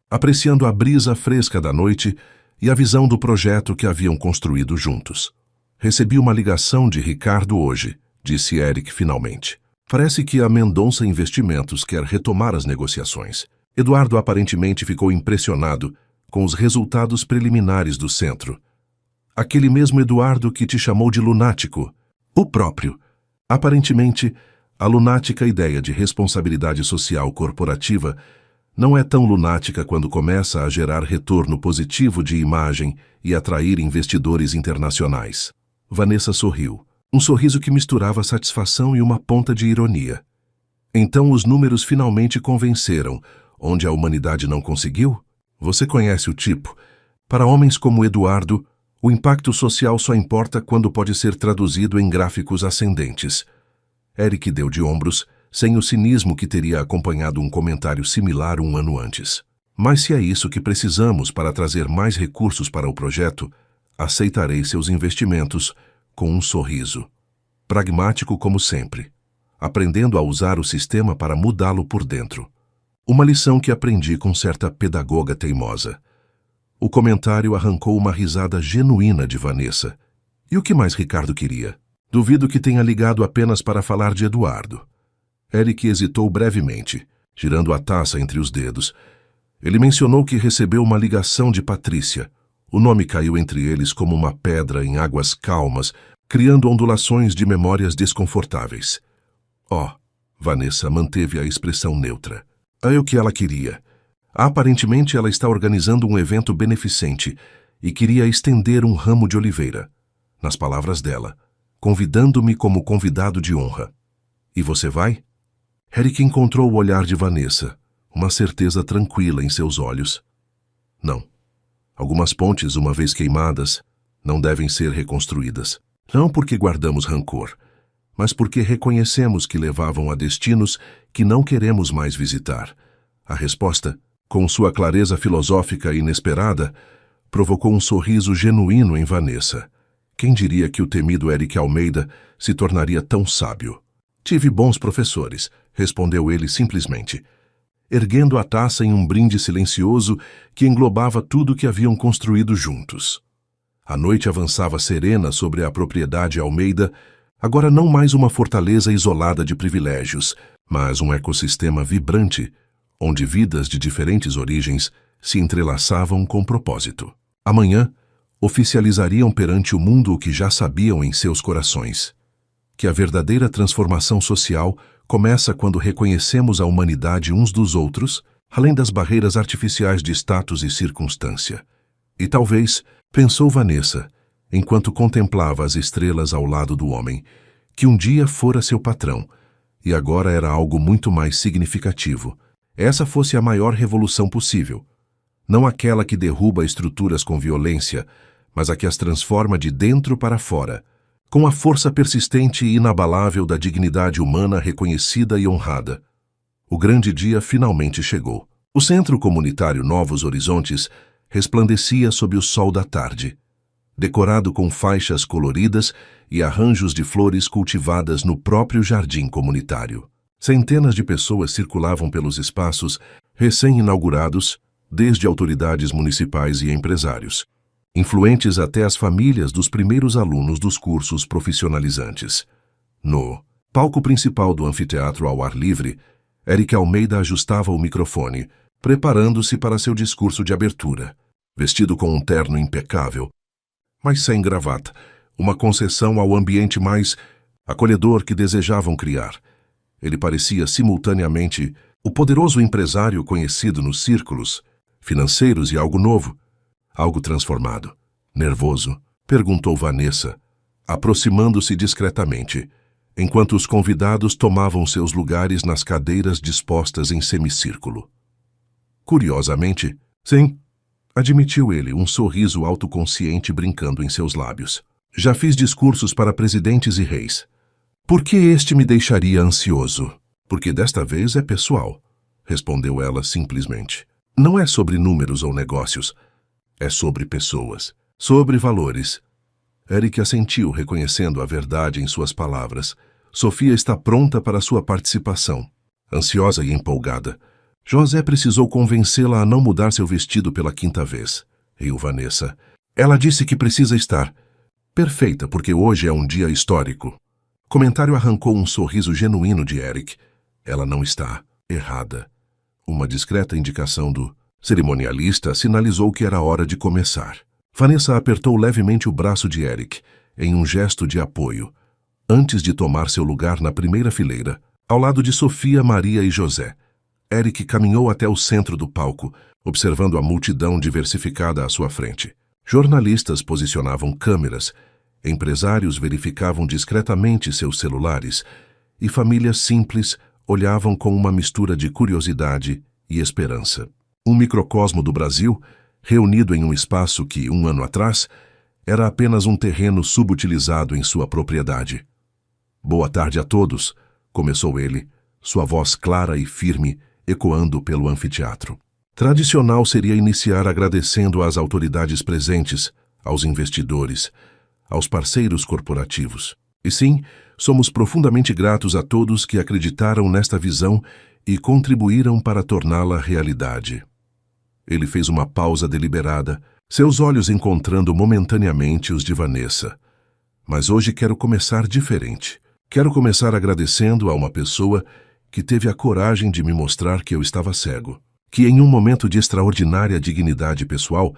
apreciando a brisa fresca da noite e a visão do projeto que haviam construído juntos. "Recebi uma ligação de Ricardo hoje", disse Eric finalmente. Parece que a Mendonça Investimentos quer retomar as negociações. Eduardo aparentemente ficou impressionado com os resultados preliminares do centro. Aquele mesmo Eduardo que te chamou de lunático. O próprio. Aparentemente, a lunática ideia de responsabilidade social corporativa não é tão lunática quando começa a gerar retorno positivo de imagem e atrair investidores internacionais. Vanessa sorriu. Um sorriso que misturava satisfação e uma ponta de ironia. Então os números finalmente convenceram, onde a humanidade não conseguiu? Você conhece o tipo. Para homens como Eduardo, o impacto social só importa quando pode ser traduzido em gráficos ascendentes. Eric deu de ombros, sem o cinismo que teria acompanhado um comentário similar um ano antes. Mas se é isso que precisamos para trazer mais recursos para o projeto, aceitarei seus investimentos com um sorriso. Pragmático como sempre, aprendendo a usar o sistema para mudá-lo por dentro. Uma lição que aprendi com certa pedagoga teimosa. O comentário arrancou uma risada genuína de Vanessa. E o que mais Ricardo queria? Duvido que tenha ligado apenas para falar de Eduardo. Eric hesitou brevemente, girando a taça entre os dedos. Ele mencionou que recebeu uma ligação de Patrícia. O nome caiu entre eles como uma pedra em águas calmas, criando ondulações de memórias desconfortáveis. Vanessa manteve a expressão neutra. É o que ela queria. Aparentemente ela está organizando um evento beneficente e queria estender um ramo de oliveira. Nas palavras dela, convidando-me como convidado de honra. E você vai? Eric encontrou o olhar de Vanessa, uma certeza tranquila em seus olhos. Não. Algumas pontes, uma vez queimadas, não devem ser reconstruídas. Não porque guardamos rancor, mas porque reconhecemos que levavam a destinos que não queremos mais visitar. A resposta, com sua clareza filosófica inesperada, provocou um sorriso genuíno em Vanessa. Quem diria que o temido Eric Almeida se tornaria tão sábio? Tive bons professores, respondeu ele simplesmente, erguendo a taça em um brinde silencioso que englobava tudo que haviam construído juntos. A noite avançava serena sobre a propriedade Almeida, agora não mais uma fortaleza isolada de privilégios, mas um ecossistema vibrante, onde vidas de diferentes origens se entrelaçavam com propósito. Amanhã, oficializariam perante o mundo o que já sabiam em seus corações, que a verdadeira transformação social começa quando reconhecemos a humanidade uns dos outros, além das barreiras artificiais de status e circunstância. E talvez, pensou Vanessa, enquanto contemplava as estrelas ao lado do homem, que um dia fora seu patrão, e agora era algo muito mais significativo. Essa fosse a maior revolução possível. Não aquela que derruba estruturas com violência, mas a que as transforma de dentro para fora, com a força persistente e inabalável da dignidade humana reconhecida e honrada. O grande dia finalmente chegou. O Centro Comunitário Novos Horizontes resplandecia sob o sol da tarde, decorado com faixas coloridas e arranjos de flores cultivadas no próprio jardim comunitário. Centenas de pessoas circulavam pelos espaços recém-inaugurados, desde autoridades municipais e empresários, influentes até as famílias dos primeiros alunos dos cursos profissionalizantes. No palco principal do anfiteatro ao ar livre, Eric Almeida ajustava o microfone, preparando-se para seu discurso de abertura, vestido com um terno impecável, mas sem gravata, uma concessão ao ambiente mais acolhedor que desejavam criar. Ele parecia simultaneamente o poderoso empresário conhecido nos círculos financeiros e algo novo, algo transformado. Nervoso? Perguntou Vanessa, aproximando-se discretamente, enquanto os convidados tomavam seus lugares nas cadeiras dispostas em semicírculo. Curiosamente, sim, admitiu ele, um sorriso autoconsciente brincando em seus lábios. Já fiz discursos para presidentes e reis. Por que este me deixaria ansioso? Porque desta vez é pessoal, respondeu ela simplesmente. Não é sobre números ou negócios, é sobre pessoas, sobre valores. Eric assentiu, reconhecendo a verdade em suas palavras. Sofia está pronta para sua participação. Ansiosa e empolgada, José precisou convencê-la a não mudar seu vestido pela 5ª vez. Riu Vanessa. Ela disse que precisa estar perfeita porque hoje é um dia histórico. Comentário arrancou um sorriso genuíno de Eric. Ela não está errada. Uma discreta indicação do cerimonialista sinalizou que era hora de começar. Vanessa apertou levemente o braço de Eric, em um gesto de apoio, antes de tomar seu lugar na primeira fileira, ao lado de Sofia, Maria e José. Eric caminhou até o centro do palco, observando a multidão diversificada à sua frente. Jornalistas posicionavam câmeras, empresários verificavam discretamente seus celulares e famílias simples olhavam com uma mistura de curiosidade e esperança. Um microcosmo do Brasil, reunido em um espaço que, um ano atrás, era apenas um terreno subutilizado em sua propriedade. Boa tarde a todos, começou ele, sua voz clara e firme ecoando pelo anfiteatro. Tradicional seria iniciar agradecendo às autoridades presentes, aos investidores, aos parceiros corporativos. E sim, somos profundamente gratos a todos que acreditaram nesta visão e contribuíram para torná-la realidade. Ele fez uma pausa deliberada, seus olhos encontrando momentaneamente os de Vanessa. Mas hoje quero começar diferente. Quero começar agradecendo a uma pessoa que teve a coragem de me mostrar que eu estava cego, que em um momento de extraordinária dignidade pessoal,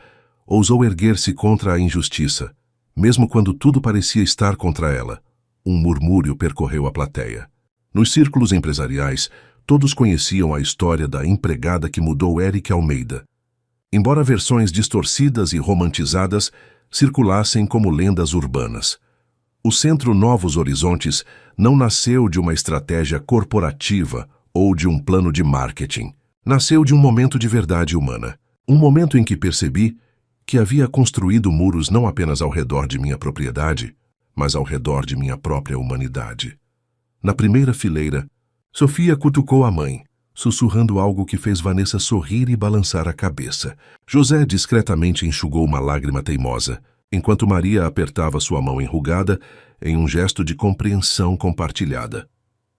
ousou erguer-se contra a injustiça, mesmo quando tudo parecia estar contra ela. Um murmúrio percorreu a plateia. Nos círculos empresariais, todos conheciam a história da empregada que mudou Eric Almeida. Embora versões distorcidas e romantizadas circulassem como lendas urbanas. O Centro Novos Horizontes não nasceu de uma estratégia corporativa ou de um plano de marketing. Nasceu de um momento de verdade humana. Um momento em que percebi que havia construído muros não apenas ao redor de minha propriedade, mas ao redor de minha própria humanidade. Na primeira fileira, Sofia cutucou a mãe, sussurrando algo que fez Vanessa sorrir e balançar a cabeça. José discretamente enxugou uma lágrima teimosa, enquanto Maria apertava sua mão enrugada em um gesto de compreensão compartilhada.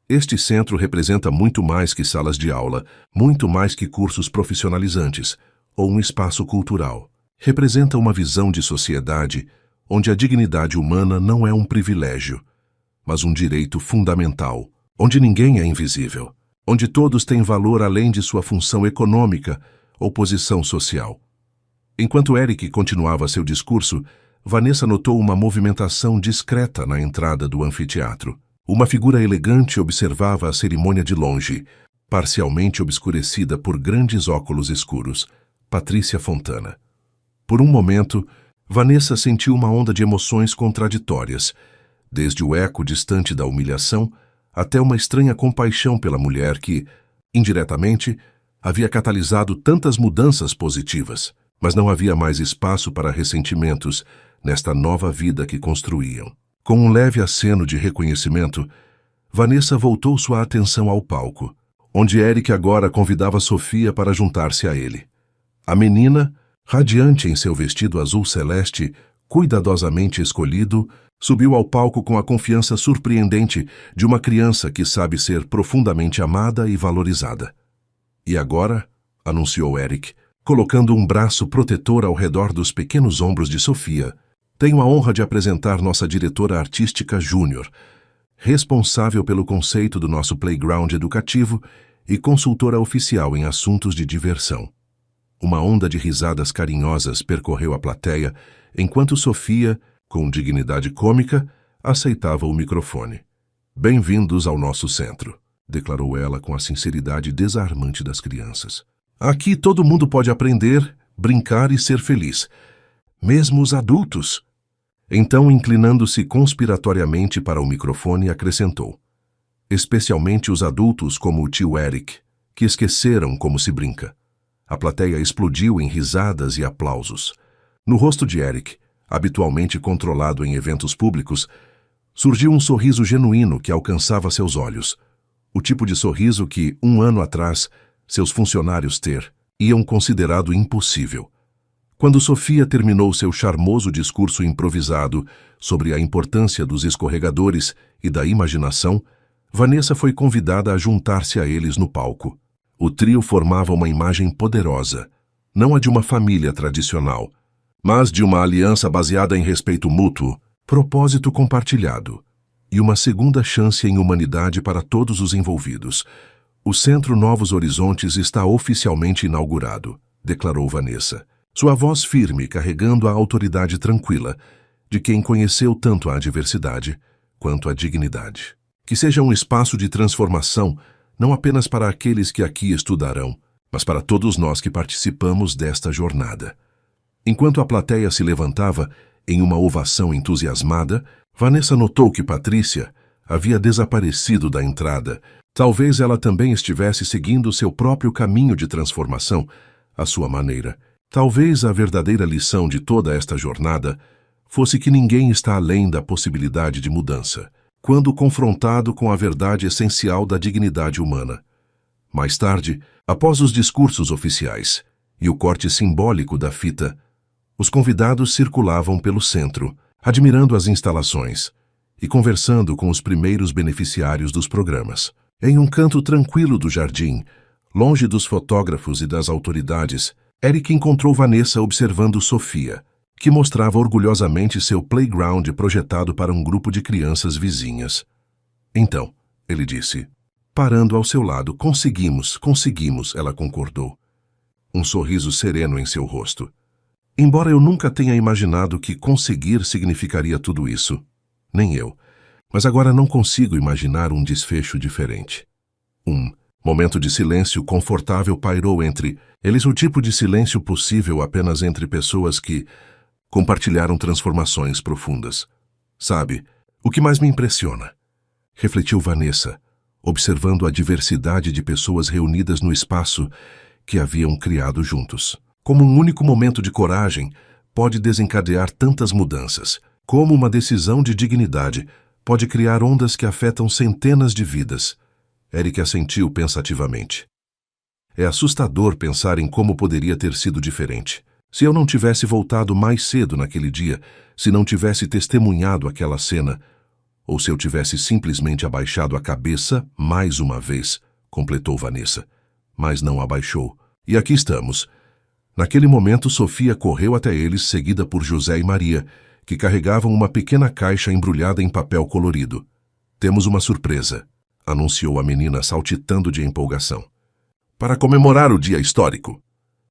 Este centro representa muito mais que salas de aula, muito mais que cursos profissionalizantes, ou um espaço cultural. Representa uma visão de sociedade onde a dignidade humana não é um privilégio, mas um direito fundamental, onde ninguém é invisível, onde todos têm valor além de sua função econômica ou posição social. Enquanto Eric continuava seu discurso, Vanessa notou uma movimentação discreta na entrada do anfiteatro. Uma figura elegante observava a cerimônia de longe, parcialmente obscurecida por grandes óculos escuros. Patrícia Fontana. Por um momento, Vanessa sentiu uma onda de emoções contraditórias, desde o eco distante da humilhação até uma estranha compaixão pela mulher que, indiretamente, havia catalisado tantas mudanças positivas, mas não havia mais espaço para ressentimentos nesta nova vida que construíam. Com um leve aceno de reconhecimento, Vanessa voltou sua atenção ao palco, onde Eric agora convidava Sofia para juntar-se a ele. A menina, radiante em seu vestido azul celeste, cuidadosamente escolhido, subiu ao palco com a confiança surpreendente de uma criança que sabe ser profundamente amada e valorizada. E agora, anunciou Eric, colocando um braço protetor ao redor dos pequenos ombros de Sofia, tenho a honra de apresentar nossa diretora artística júnior, responsável pelo conceito do nosso playground educativo e consultora oficial em assuntos de diversão. Uma onda de risadas carinhosas percorreu a plateia, enquanto Sofia, com dignidade cômica, aceitava o microfone. Bem-vindos ao nosso centro, declarou ela com a sinceridade desarmante das crianças. Aqui todo mundo pode aprender, brincar e ser feliz, mesmo os adultos. Então, inclinando-se conspiratoriamente para o microfone, acrescentou. Especialmente os adultos como o tio Eric, que esqueceram como se brinca. A plateia explodiu em risadas e aplausos. No rosto de Eric, habitualmente controlado em eventos públicos, surgiu um sorriso genuíno que alcançava seus olhos. O tipo de sorriso que, um ano atrás, seus funcionários iam considerado impossível. Quando Sofia terminou seu charmoso discurso improvisado sobre a importância dos escorregadores e da imaginação, Vanessa foi convidada a juntar-se a eles no palco. O trio formava uma imagem poderosa, não a de uma família tradicional, mas de uma aliança baseada em respeito mútuo, propósito compartilhado e uma segunda chance em humanidade para todos os envolvidos. O Centro Novos Horizontes está oficialmente inaugurado, declarou Vanessa. Sua voz firme carregando a autoridade tranquila de quem conheceu tanto a adversidade quanto a dignidade. Que seja um espaço de transformação, não apenas para aqueles que aqui estudarão, mas para todos nós que participamos desta jornada. Enquanto a plateia se levantava em uma ovação entusiasmada, Vanessa notou que Patrícia havia desaparecido da entrada. Talvez ela também estivesse seguindo seu próprio caminho de transformação, à sua maneira. Talvez a verdadeira lição de toda esta jornada fosse que ninguém está além da possibilidade de mudança, quando confrontado com a verdade essencial da dignidade humana. Mais tarde, após os discursos oficiais e o corte simbólico da fita, os convidados circulavam pelo centro, admirando as instalações e conversando com os primeiros beneficiários dos programas. Em um canto tranquilo do jardim, longe dos fotógrafos e das autoridades, Eric encontrou Vanessa observando Sofia, que mostrava orgulhosamente seu playground projetado para um grupo de crianças vizinhas. Então, ele disse, parando ao seu lado, conseguimos, ela concordou. Um sorriso sereno em seu rosto. Embora eu nunca tenha imaginado que conseguir significaria tudo isso, nem eu, mas agora não consigo imaginar um desfecho diferente. Um momento de silêncio confortável pairou entre eles, o tipo de silêncio possível apenas entre pessoas que compartilharam transformações profundas. Sabe, o que mais me impressiona? Refletiu Vanessa, observando a diversidade de pessoas reunidas no espaço que haviam criado juntos. Como um único momento de coragem pode desencadear tantas mudanças, como uma decisão de dignidade pode criar ondas que afetam centenas de vidas. Eric assentiu pensativamente. É assustador pensar em como poderia ter sido diferente. Se eu não tivesse voltado mais cedo naquele dia, se não tivesse testemunhado aquela cena, ou se eu tivesse simplesmente abaixado a cabeça mais uma vez, completou Vanessa. Mas não abaixou. E aqui estamos. Naquele momento, Sofia correu até eles, seguida por José e Maria, que carregavam uma pequena caixa embrulhada em papel colorido. Temos uma surpresa, anunciou a menina saltitando de empolgação. Para comemorar o dia histórico.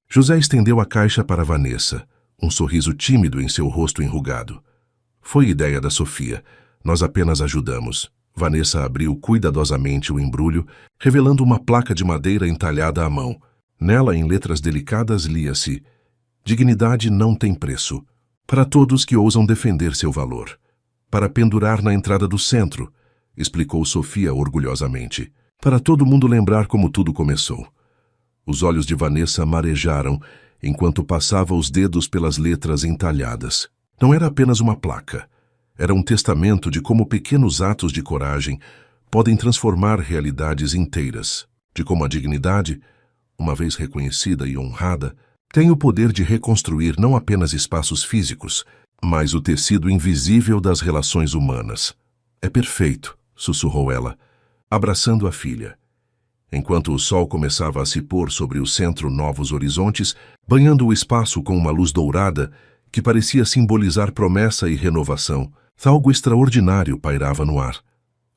José estendeu a caixa para Vanessa, um sorriso tímido em seu rosto enrugado. Foi ideia da Sofia. Nós apenas ajudamos. Vanessa abriu cuidadosamente o embrulho, revelando uma placa de madeira entalhada à mão. Nela, em letras delicadas, lia-se: Dignidade não tem preço. Para todos que ousam defender seu valor. Para pendurar na entrada do centro, explicou Sofia orgulhosamente. Para todo mundo lembrar como tudo começou. Os olhos de Vanessa marejaram enquanto passava os dedos pelas letras entalhadas. Não era apenas uma placa. Era um testamento de como pequenos atos de coragem podem transformar realidades inteiras. De como a dignidade, uma vez reconhecida e honrada, tem o poder de reconstruir não apenas espaços físicos, mas o tecido invisível das relações humanas. É perfeito, sussurrou ela, abraçando a filha. Enquanto o sol começava a se pôr sobre o Centro Novos Horizontes, banhando o espaço com uma luz dourada que parecia simbolizar promessa e renovação, algo extraordinário pairava no ar.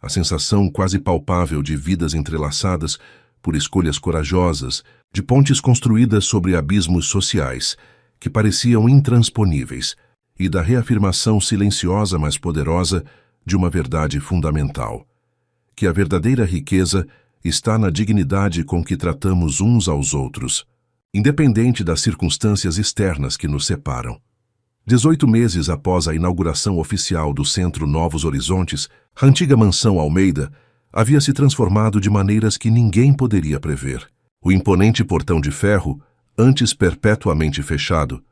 A sensação quase palpável de vidas entrelaçadas por escolhas corajosas, de pontes construídas sobre abismos sociais que pareciam intransponíveis, e da reafirmação silenciosa mas poderosa de uma verdade fundamental, que a verdadeira riqueza está na dignidade com que tratamos uns aos outros, independente das circunstâncias externas que nos separam. 18 meses após a inauguração oficial do Centro Novos Horizontes, a antiga mansão Almeida havia se transformado de maneiras que ninguém poderia prever. O imponente portão de ferro, antes perpetuamente fechado,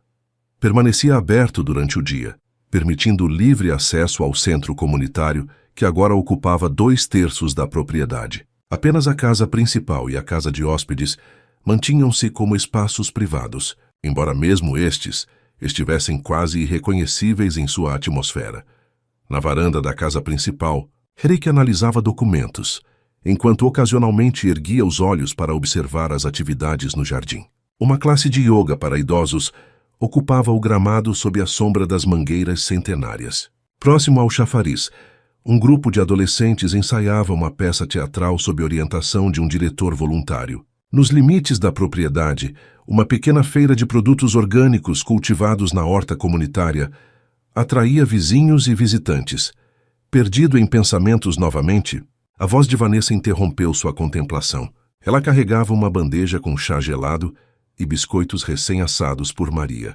permanecia aberto durante o dia, permitindo livre acesso ao centro comunitário, que agora ocupava 2/3 da propriedade. Apenas a casa principal e a casa de hóspedes mantinham-se como espaços privados, embora mesmo estes estivessem quase irreconhecíveis em sua atmosfera. Na varanda da casa principal, Eric analisava documentos, enquanto ocasionalmente erguia os olhos para observar as atividades no jardim. Uma classe de yoga para idosos ocupava o gramado sob a sombra das mangueiras centenárias. Próximo ao chafariz, Um grupo de adolescentes ensaiava uma peça teatral sob orientação de um diretor voluntário. Nos limites da propriedade, uma pequena feira de produtos orgânicos cultivados na horta comunitária atraía vizinhos e visitantes. Perdido em pensamentos novamente, a voz de Vanessa interrompeu sua contemplação. Ela carregava uma bandeja com chá gelado e biscoitos recém-assados por Maria.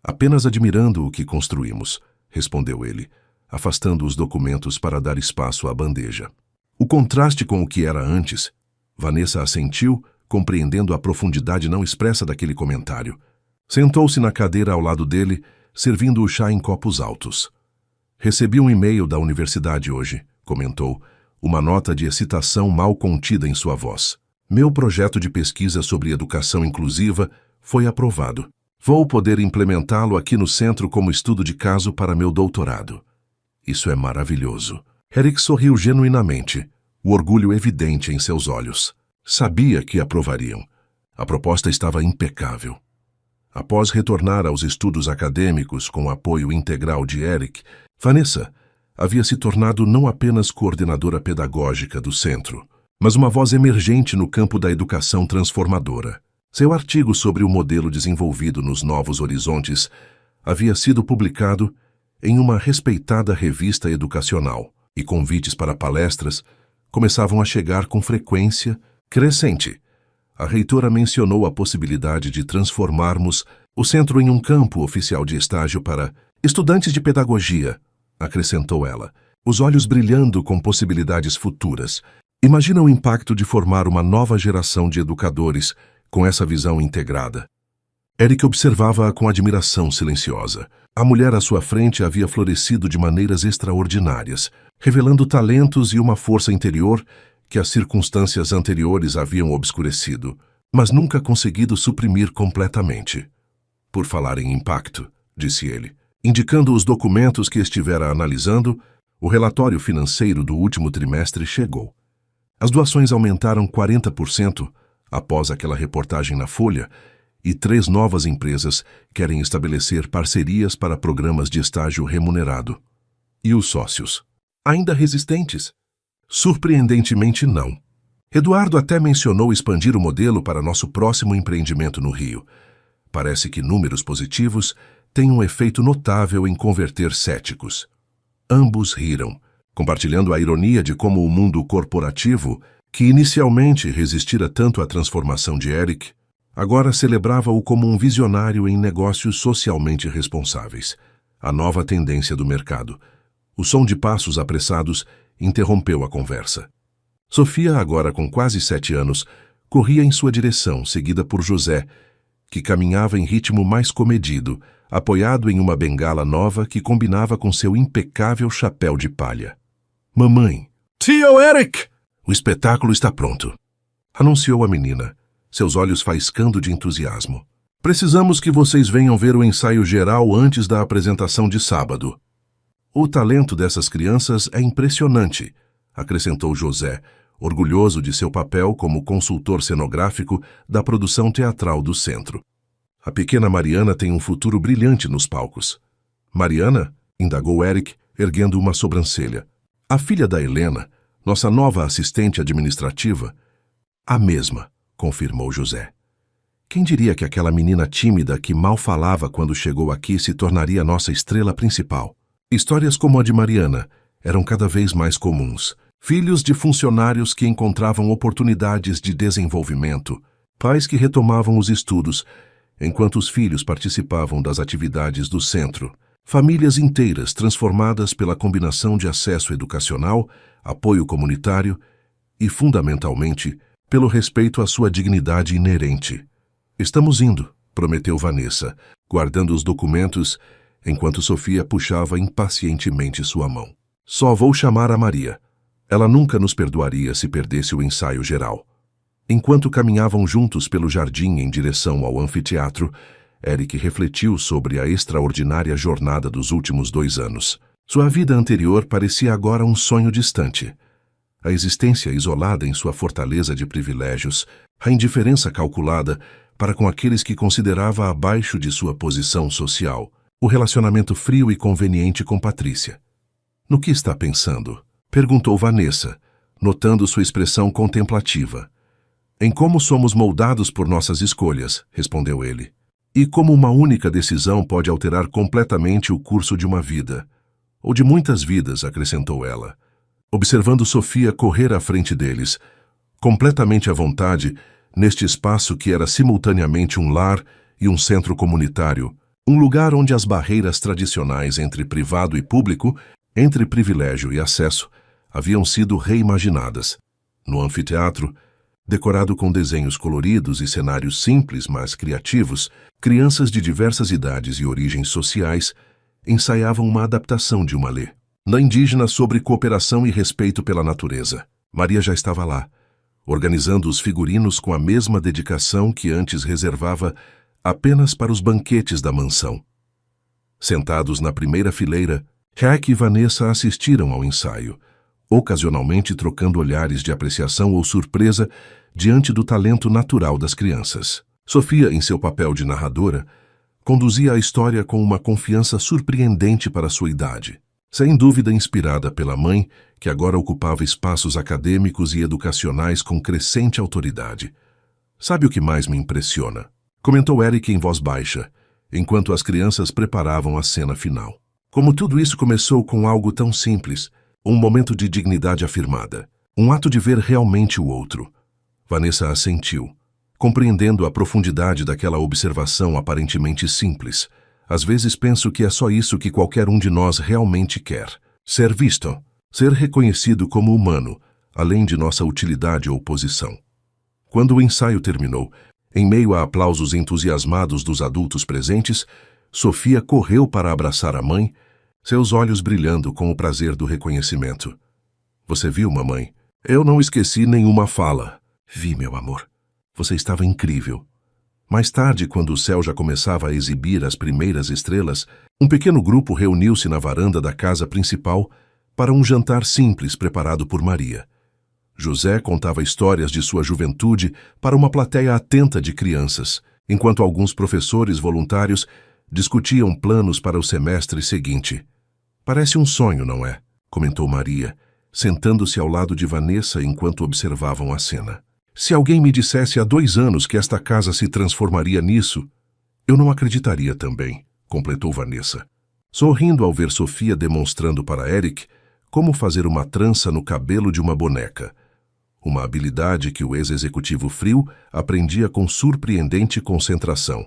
Apenas admirando o que construímos, respondeu ele, afastando os documentos para dar espaço à bandeja. O contraste com o que era antes. Vanessa assentiu, compreendendo a profundidade não expressa daquele comentário. Sentou-se na cadeira ao lado dele, servindo o chá em copos altos. Recebi um e-mail da universidade hoje, comentou, uma nota de excitação mal contida em sua voz. Meu projeto de pesquisa sobre educação inclusiva foi aprovado. Vou poder implementá-lo aqui no centro como estudo de caso para meu doutorado. Isso é maravilhoso. Eric sorriu genuinamente, o orgulho evidente em seus olhos. Sabia que aprovariam. A proposta estava impecável. Após retornar aos estudos acadêmicos com o apoio integral de Eric, Vanessa havia se tornado não apenas coordenadora pedagógica do centro, mas uma voz emergente no campo da educação transformadora. Seu artigo sobre o modelo desenvolvido nos Novos Horizontes havia sido publicado em uma respeitada revista educacional, e convites para palestras começavam a chegar com frequência crescente. A reitora mencionou a possibilidade de transformarmos o centro em um campo oficial de estágio para estudantes de pedagogia, acrescentou ela, os olhos brilhando com possibilidades futuras. Imagina o impacto de formar uma nova geração de educadores com essa visão integrada. Eric observava-a com admiração silenciosa. A mulher à sua frente havia florescido de maneiras extraordinárias, revelando talentos e uma força interior que as circunstâncias anteriores haviam obscurecido, mas nunca conseguido suprimir completamente. Por falar em impacto, disse ele, indicando os documentos que estivera analisando, o relatório financeiro do último trimestre chegou. As doações aumentaram 40% após aquela reportagem na Folha, e 3 novas empresas querem estabelecer parcerias para programas de estágio remunerado. E os sócios? Ainda resistentes? Surpreendentemente não. Eduardo até mencionou expandir o modelo para nosso próximo empreendimento no Rio. Parece que números positivos têm um efeito notável em converter céticos. Ambos riram, compartilhando a ironia de como o mundo corporativo, que inicialmente resistira tanto à transformação de Eric, agora celebrava-o como um visionário em negócios socialmente responsáveis. A nova tendência do mercado. O som de passos apressados interrompeu a conversa. Sofia, agora com quase 7 anos, corria em sua direção, seguida por José, que caminhava em ritmo mais comedido, apoiado em uma bengala nova que combinava com seu impecável chapéu de palha. Mamãe! Tio Eric! O espetáculo está pronto, anunciou a menina, seus olhos faiscando de entusiasmo. Precisamos que vocês venham ver o ensaio geral antes da apresentação de sábado. O talento dessas crianças é impressionante, acrescentou José, orgulhoso de seu papel como consultor cenográfico da produção teatral do centro. A pequena Mariana tem um futuro brilhante nos palcos. Mariana? Indagou Eric, erguendo uma sobrancelha. A filha da Helena, nossa nova assistente administrativa? A mesma, confirmou José. Quem diria que aquela menina tímida que mal falava quando chegou aqui se tornaria nossa estrela principal? Histórias como a de Mariana eram cada vez mais comuns. Filhos de funcionários que encontravam oportunidades de desenvolvimento, pais que retomavam os estudos, enquanto os filhos participavam das atividades do centro, famílias inteiras transformadas pela combinação de acesso educacional, apoio comunitário e, fundamentalmente, pelo respeito à sua dignidade inerente. Estamos indo, prometeu Vanessa, guardando os documentos enquanto Sofia puxava impacientemente sua mão. Só vou chamar a Maria. Ela nunca nos perdoaria se perdesse o ensaio geral. Enquanto caminhavam juntos pelo jardim em direção ao anfiteatro, Eric refletiu sobre a extraordinária jornada dos últimos 2 anos. Sua vida anterior parecia agora um sonho distante. A existência isolada em sua fortaleza de privilégios, a indiferença calculada para com aqueles que considerava abaixo de sua posição social, o relacionamento frio e conveniente com Patrícia. No que está pensando? Perguntou Vanessa, notando sua expressão contemplativa. Em como somos moldados por nossas escolhas, respondeu ele. E como uma única decisão pode alterar completamente o curso de uma vida. Ou de muitas vidas, acrescentou ela, observando Sofia correr à frente deles, completamente à vontade, neste espaço que era simultaneamente um lar e um centro comunitário, um lugar onde as barreiras tradicionais entre privado e público, entre privilégio e acesso, haviam sido reimaginadas. No anfiteatro, decorado com desenhos coloridos e cenários simples, mas criativos, crianças de diversas idades e origens sociais ensaiavam uma adaptação de uma lê. Na indígena sobre cooperação e respeito pela natureza. Maria já estava lá, organizando os figurinos com a mesma dedicação que antes reservava apenas para os banquetes da mansão. Sentados na primeira fileira, Jack e Vanessa assistiram ao ensaio, ocasionalmente trocando olhares de apreciação ou surpresa diante do talento natural das crianças. Sofia, em seu papel de narradora, conduzia a história com uma confiança surpreendente para sua idade, sem dúvida inspirada pela mãe, que agora ocupava espaços acadêmicos e educacionais com crescente autoridade. Sabe o que mais me impressiona? Comentou Eric em voz baixa, enquanto as crianças preparavam a cena final. Como tudo isso começou com algo tão simples, um momento de dignidade afirmada, um ato de ver realmente o outro. Vanessa assentiu, compreendendo a profundidade daquela observação aparentemente simples. Às vezes penso que é só isso que qualquer um de nós realmente quer. Ser visto, ser reconhecido como humano, além de nossa utilidade ou posição. Quando o ensaio terminou, em meio a aplausos entusiasmados dos adultos presentes, Sofia correu para abraçar a mãe, seus olhos brilhando com o prazer do reconhecimento. Você viu, mamãe? Eu não esqueci nenhuma fala. Vi, meu amor. Você estava incrível. Mais tarde, quando o céu já começava a exibir as primeiras estrelas, um pequeno grupo reuniu-se na varanda da casa principal para um jantar simples preparado por Maria. José contava histórias de sua juventude para uma plateia atenta de crianças, enquanto alguns professores voluntários discutiam planos para o semestre seguinte. Parece um sonho, não é? Comentou Maria, sentando-se ao lado de Vanessa enquanto observavam a cena. Se alguém me dissesse há 2 anos que esta casa se transformaria nisso, eu não acreditaria também, completou Vanessa, sorrindo ao ver Sofia demonstrando para Eric como fazer uma trança no cabelo de uma boneca, uma habilidade que o ex-executivo frio aprendia com surpreendente concentração.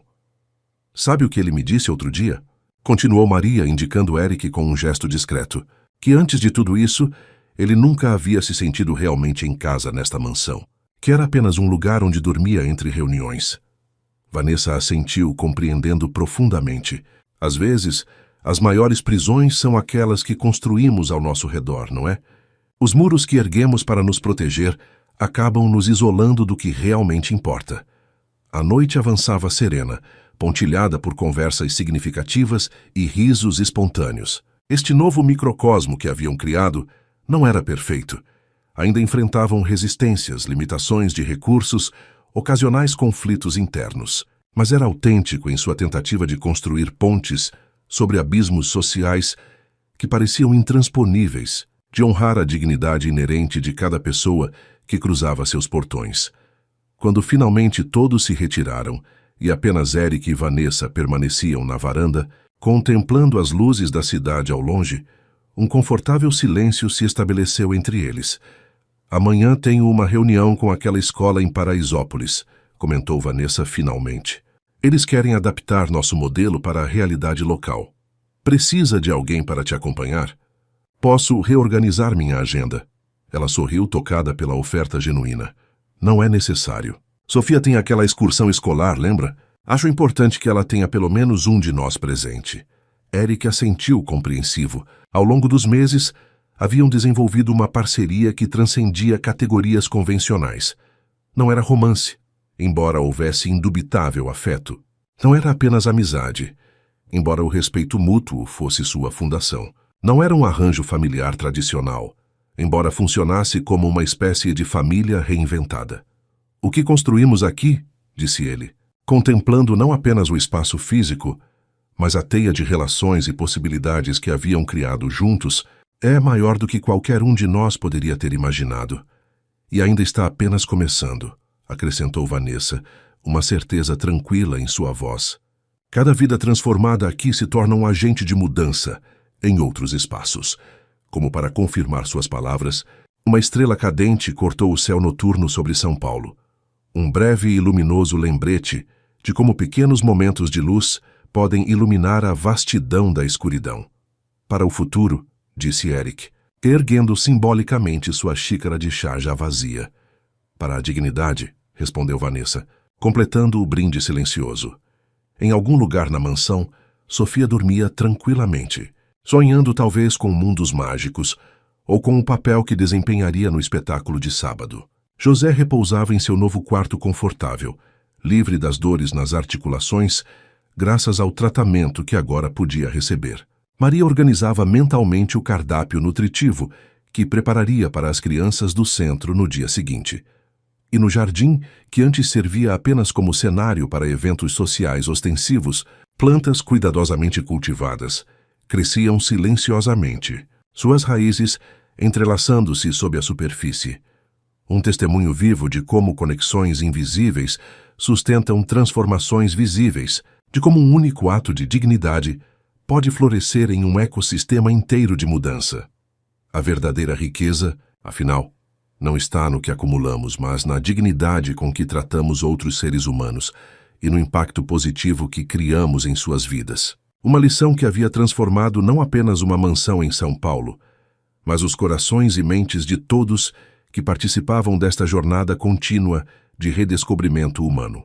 Sabe o que ele me disse outro dia? Continuou Maria, indicando Eric com um gesto discreto, que antes de tudo isso, ele nunca havia se sentido realmente em casa nesta mansão, que era apenas um lugar onde dormia entre reuniões. Vanessa assentiu, compreendendo profundamente. Às vezes, as maiores prisões são aquelas que construímos ao nosso redor, não é? Os muros que erguemos para nos proteger acabam nos isolando do que realmente importa. A noite avançava serena, pontilhada por conversas significativas e risos espontâneos. Este novo microcosmo que haviam criado não era perfeito. Ainda enfrentavam resistências, limitações de recursos, ocasionais conflitos internos. Mas era autêntico em sua tentativa de construir pontes sobre abismos sociais que pareciam intransponíveis, de honrar a dignidade inerente de cada pessoa que cruzava seus portões. Quando finalmente todos se retiraram e apenas Eric e Vanessa permaneciam na varanda, contemplando as luzes da cidade ao longe, um confortável silêncio se estabeleceu entre eles. Amanhã tenho uma reunião com aquela escola em Paraisópolis, comentou Vanessa finalmente. Eles querem adaptar nosso modelo para a realidade local. Precisa de alguém para te acompanhar? Posso reorganizar minha agenda. Ela sorriu, tocada pela oferta genuína. Não é necessário. Sofia tem aquela excursão escolar, lembra? Acho importante que ela tenha pelo menos um de nós presente. Eric assentiu compreensivo. Ao longo dos meses, haviam desenvolvido uma parceria que transcendia categorias convencionais. Não era romance, embora houvesse indubitável afeto. Não era apenas amizade, embora o respeito mútuo fosse sua fundação. Não era um arranjo familiar tradicional, embora funcionasse como uma espécie de família reinventada. O que construímos aqui, disse ele, contemplando não apenas o espaço físico, mas a teia de relações e possibilidades que haviam criado juntos, É maior do que qualquer um de nós poderia ter imaginado. E ainda está apenas começando, acrescentou Vanessa, uma certeza tranquila em sua voz. Cada vida transformada aqui se torna um agente de mudança em outros espaços. Como para confirmar suas palavras, uma estrela cadente cortou o céu noturno sobre São Paulo. Um breve e luminoso lembrete de como pequenos momentos de luz podem iluminar a vastidão da escuridão. Para o futuro, disse Eric, erguendo simbolicamente sua xícara de chá já vazia. Para a dignidade, respondeu Vanessa, completando o brinde silencioso. Em algum lugar na mansão, Sofia dormia tranquilamente, sonhando talvez com mundos mágicos ou com o papel que desempenharia no espetáculo de sábado. José repousava em seu novo quarto confortável, livre das dores nas articulações, graças ao tratamento que agora podia receber. Maria organizava mentalmente o cardápio nutritivo que prepararia para as crianças do centro no dia seguinte. E no jardim, que antes servia apenas como cenário para eventos sociais ostensivos, plantas cuidadosamente cultivadas cresciam silenciosamente, suas raízes entrelaçando-se sob a superfície. Um testemunho vivo de como conexões invisíveis sustentam transformações visíveis, de como um único ato de dignidade pode florescer em um ecossistema inteiro de mudança. A verdadeira riqueza, afinal, não está no que acumulamos, mas na dignidade com que tratamos outros seres humanos e no impacto positivo que criamos em suas vidas. Uma lição que havia transformado não apenas uma mansão em São Paulo, mas os corações e mentes de todos que participavam desta jornada contínua de redescobrimento humano.